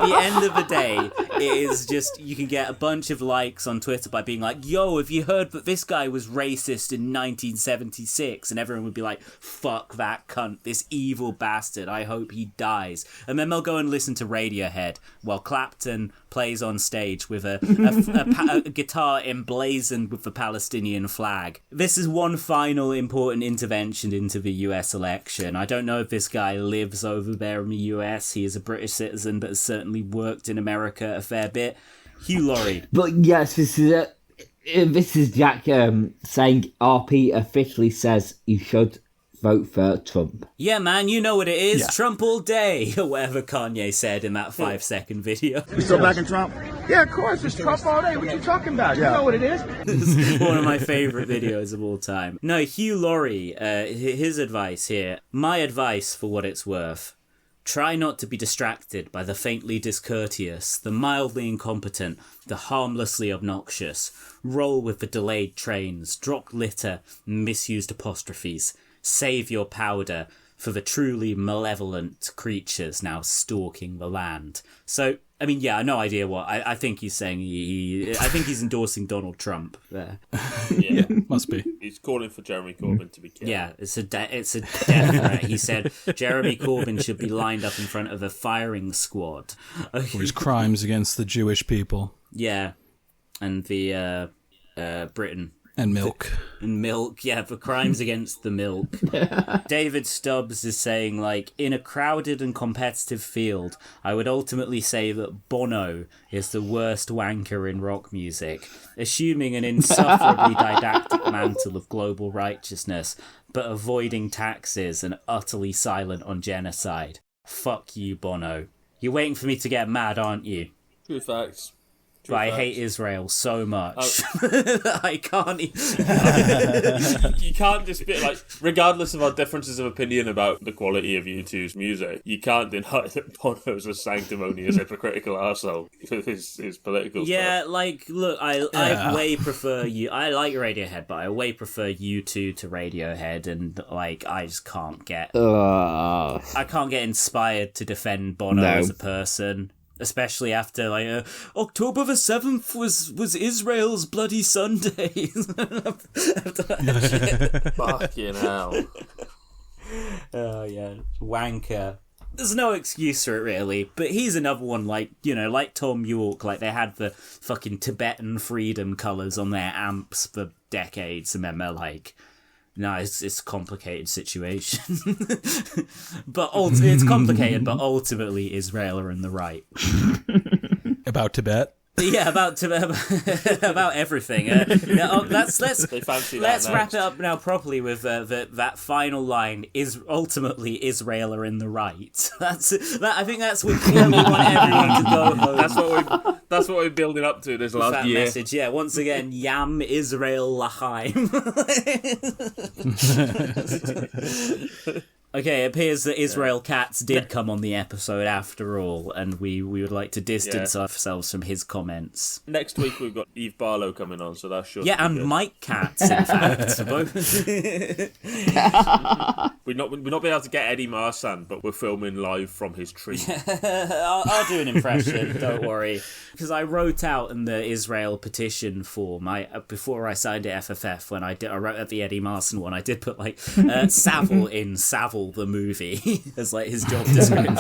the end of the day, it is just, you can get a bunch of likes on Twitter by being like, yo, have you heard that this guy was racist in 1976? And everyone would be like, fuck that cunt, this evil bastard, I hope he dies. And then they'll go and listen to Radiohead while Clapton plays on stage with a guitar emblazoned with the Palestinian flag. This is one final important intervention into the US election. I don't know if this guy lives over there in the US. He is a British citizen, but has certainly worked in America a fair bit. Hugh Laurie. But yes, this is Jack saying RP officially says you should vote for Trump. Yeah, man, you know what it is. Yeah. Trump all day, or whatever Kanye said in that 5-second video. You still backing Trump? Yeah, of course. It's Trump all day. What you talking about? Yeah. You know what it is. It's one of my favourite videos of all time. No, Hugh Laurie, his advice here. My advice, for what it's worth. Try not to be distracted by the faintly discourteous, the mildly incompetent, the harmlessly obnoxious. Roll with the delayed trains, drop litter, misused apostrophes. Save your powder for the truly malevolent creatures now stalking the land. So, I mean, yeah, no idea what. I think he's saying I think he's endorsing Donald Trump there. Yeah, must be. He's calling for Jeremy Corbyn to be killed. Yeah, it's a death threat. He said Jeremy Corbyn should be lined up in front of a firing squad. For his crimes against the Jewish people. Yeah, and the Britain. And milk. And milk, yeah, for crimes against the milk. David Stubbs is saying, like, in a crowded and competitive field, I would ultimately say that Bono is the worst wanker in rock music, assuming an insufferably didactic mantle of global righteousness, but avoiding taxes and utterly silent on genocide. Fuck you, Bono. You're waiting for me to get mad, aren't you? Good facts. But I hate Israel so much. I can't. You can't dispute, like, regardless of our differences of opinion about the quality of U2's music, you can't deny that Bono's a sanctimonious, hypocritical arsehole with his political stuff. Yeah, like, look, I way prefer you. I like Radiohead, but I way prefer U2 to Radiohead, and like, I just can't get. I can't get inspired to defend Bono as a person. Especially after, like, October the 7th was Israel's Bloody Sunday. Fucking hell. Oh, yeah. Wanker. There's no excuse for it, really. But he's another one, like, you know, like Tom York. Like, they had the fucking Tibetan freedom colours on their amps for decades. And then they're like... No, it's a complicated situation. But it's complicated, but ultimately Israel are in the right. About Tibet? Yeah, about everything. Let's wrap it up now properly with that final line. Is ultimately Israel are in the right. I think that's what we want everyone to go home. That's what we're building up to this last that year. Message, yeah. Once again, Yam Israel Lachaim. Okay, it appears that Israel Katz did come on the episode after all, and we would like to distance ourselves from his comments. Next week we've got Eve Barlow coming on, so that should be and good. Mike Katz, in fact. We're not being able to get Eddie Marsan, but we're filming live from his tree. I'll do an impression, don't worry. Because I wrote out in the Israel petition form, before I signed it FFF, when I wrote out the Eddie Marsan one, I did put like Savile in Savile the movie as like his job description.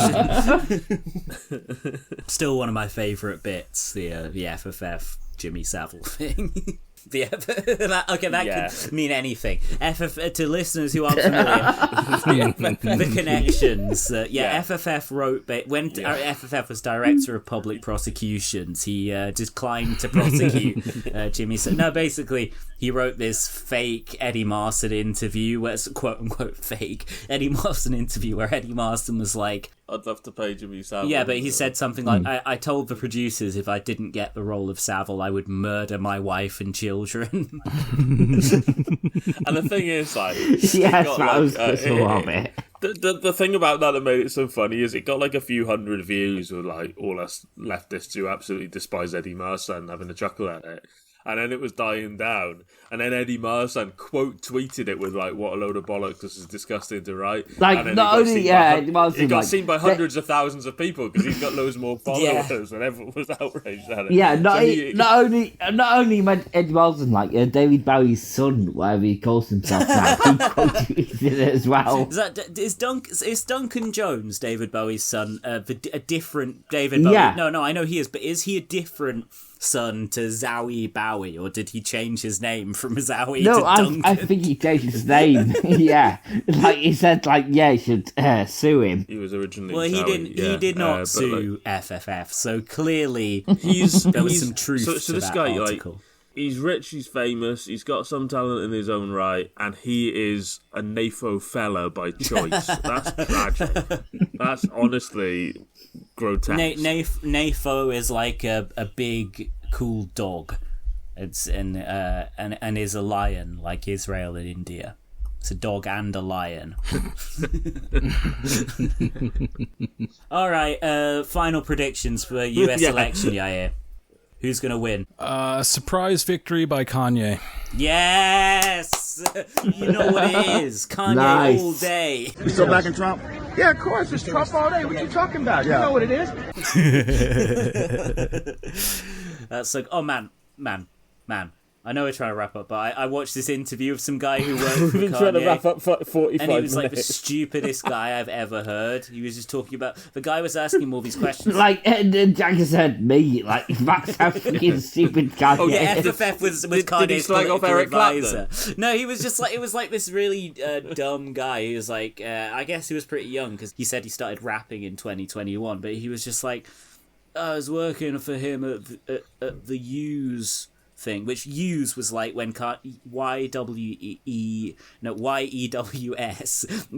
Still one of my favourite bits, the FFF Jimmy Savile thing. That could mean anything. To listeners who aren't familiar, the connections. FFF wrote when FFF was director of public prosecutions. He declined to prosecute Jimmy. No, basically he wrote this fake Eddie Marsan interview, where it's quote unquote fake Eddie Marsan interview, where Eddie Marsan was like, "I'd love to pay Jimmy Savile." Yeah, but he said something like, I told the producers if I didn't get the role of Savile, I would murder my wife and children. And the thing is, like... Yes, that was it. The thing about that made it so funny is it got like a few hundred views with like all us leftists who absolutely despise Eddie Marsan having a chuckle at it. And then it was dying down. And then Eddie Marsan quote tweeted it with like, "What a load of bollocks, this is disgusting to write." Like, and then not only, it got seen by hundreds of thousands of people because he's got loads more followers and everyone was outraged at it. Yeah, not only Eddie Marsan, like David Bowie's son, whatever he calls himself now, he quoted it as well. Is Duncan Jones, David Bowie's son, a different David Bowie? Yeah. No, I know he is, but is he a different son to Zowie Bowie, or did he change his name from Zowie to Duncan? I think he changed his name. Yeah, like he said, like he should sue him. He was originally he did not sue FFF, so clearly there was some truth to this that guy, article. Like, he's rich, he's famous, he's got some talent in his own right, and he is a NAFO fella by choice. That's tragic. That's honestly grotesque. NAFO is like a big cool dog. And is a lion like Israel and India. It's a dog and a lion. All right, final predictions for US election, Yair. Who's going to win? Surprise victory by Kanye. Yes! You know what it is. Kanye all day. You still backing Trump? Yeah, of course. It's Trump all day. What you talking about? You know what it is? That's like, oh, man. I know we're trying to wrap up, but I watched this interview of some guy who worked for Kanye. Trying to wrap up for 45 and he was like the minutes. stupidest guy I've ever heard. He was just talking about... The guy was asking him all these questions. Like, Jagger said, me. Like, that's how freaking stupid Kanye Oh, yeah, FFF was Kanye's did he slag off political Eric advisor. Clapton? No, he was just like... It was like this really dumb guy. He was like... I guess he was pretty young, because he said he started rapping in 2021, but he was just like... I was working for him at the U's thing, which U's was like when YEWS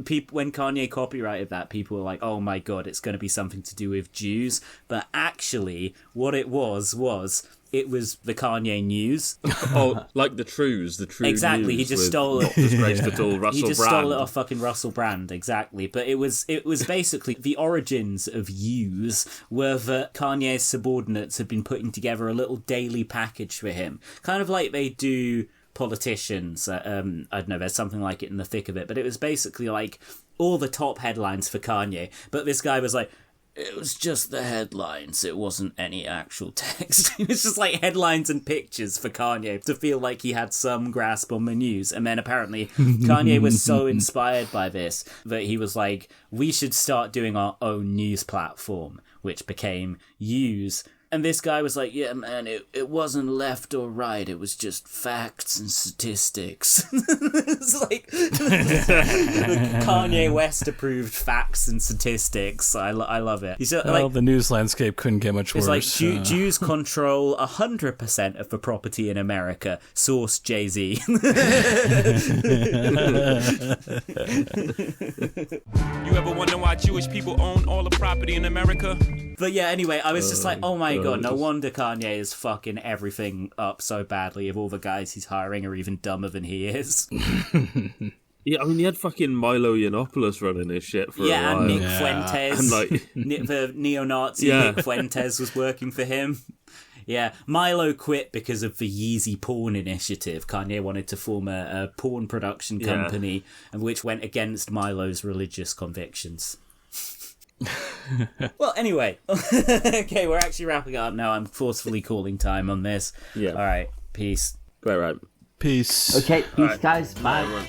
people, when Kanye copyrighted that, people were like, oh my god, it's going to be something to do with Jews, but actually what it was it was the Kanye News. Oh, like the True exactly. News He just stole it. Disgraced at all, Russell He just Brand. stole it off fucking Russell Brand, exactly. But it was basically the origins of Use were that Kanye's subordinates had been putting together a little daily package for him, kind of like they do politicians. I don't know. There's something like it in the thick of it, but it was basically like all the top headlines for Kanye. But this guy was like, it was just the headlines. It wasn't any actual text. It was just like headlines and pictures for Kanye to feel like he had some grasp on the news. And then apparently Kanye was so inspired by this that he was like, we should start doing our own news platform, which became Use. And this guy was like, yeah, man, it wasn't left or right. It was just facts and statistics. It's like Kanye West approved facts and statistics. I love it. Well, the news landscape couldn't get much worse. It's like Jews control 100% of the property in America. Source Jay-Z. You ever wonder why Jewish people own all the property in America? But yeah, anyway, I was just like, oh my god, no wonder Kanye is fucking everything up so badly if all the guys he's hiring are even dumber than he is. Yeah, I mean, he had fucking Milo Yiannopoulos running his shit for a while. And Nick Fuentes. And like... the neo-Nazi Nick Fuentes was working for him. Yeah, Milo quit because of the Yeezy porn initiative. Kanye wanted to form a porn production company, which went against Milo's religious convictions. Well, anyway. Okay, we're actually wrapping up now. I'm forcefully calling time on this. Yeah. All right, peace. Right. Peace. Okay, peace, right. guys. Bye.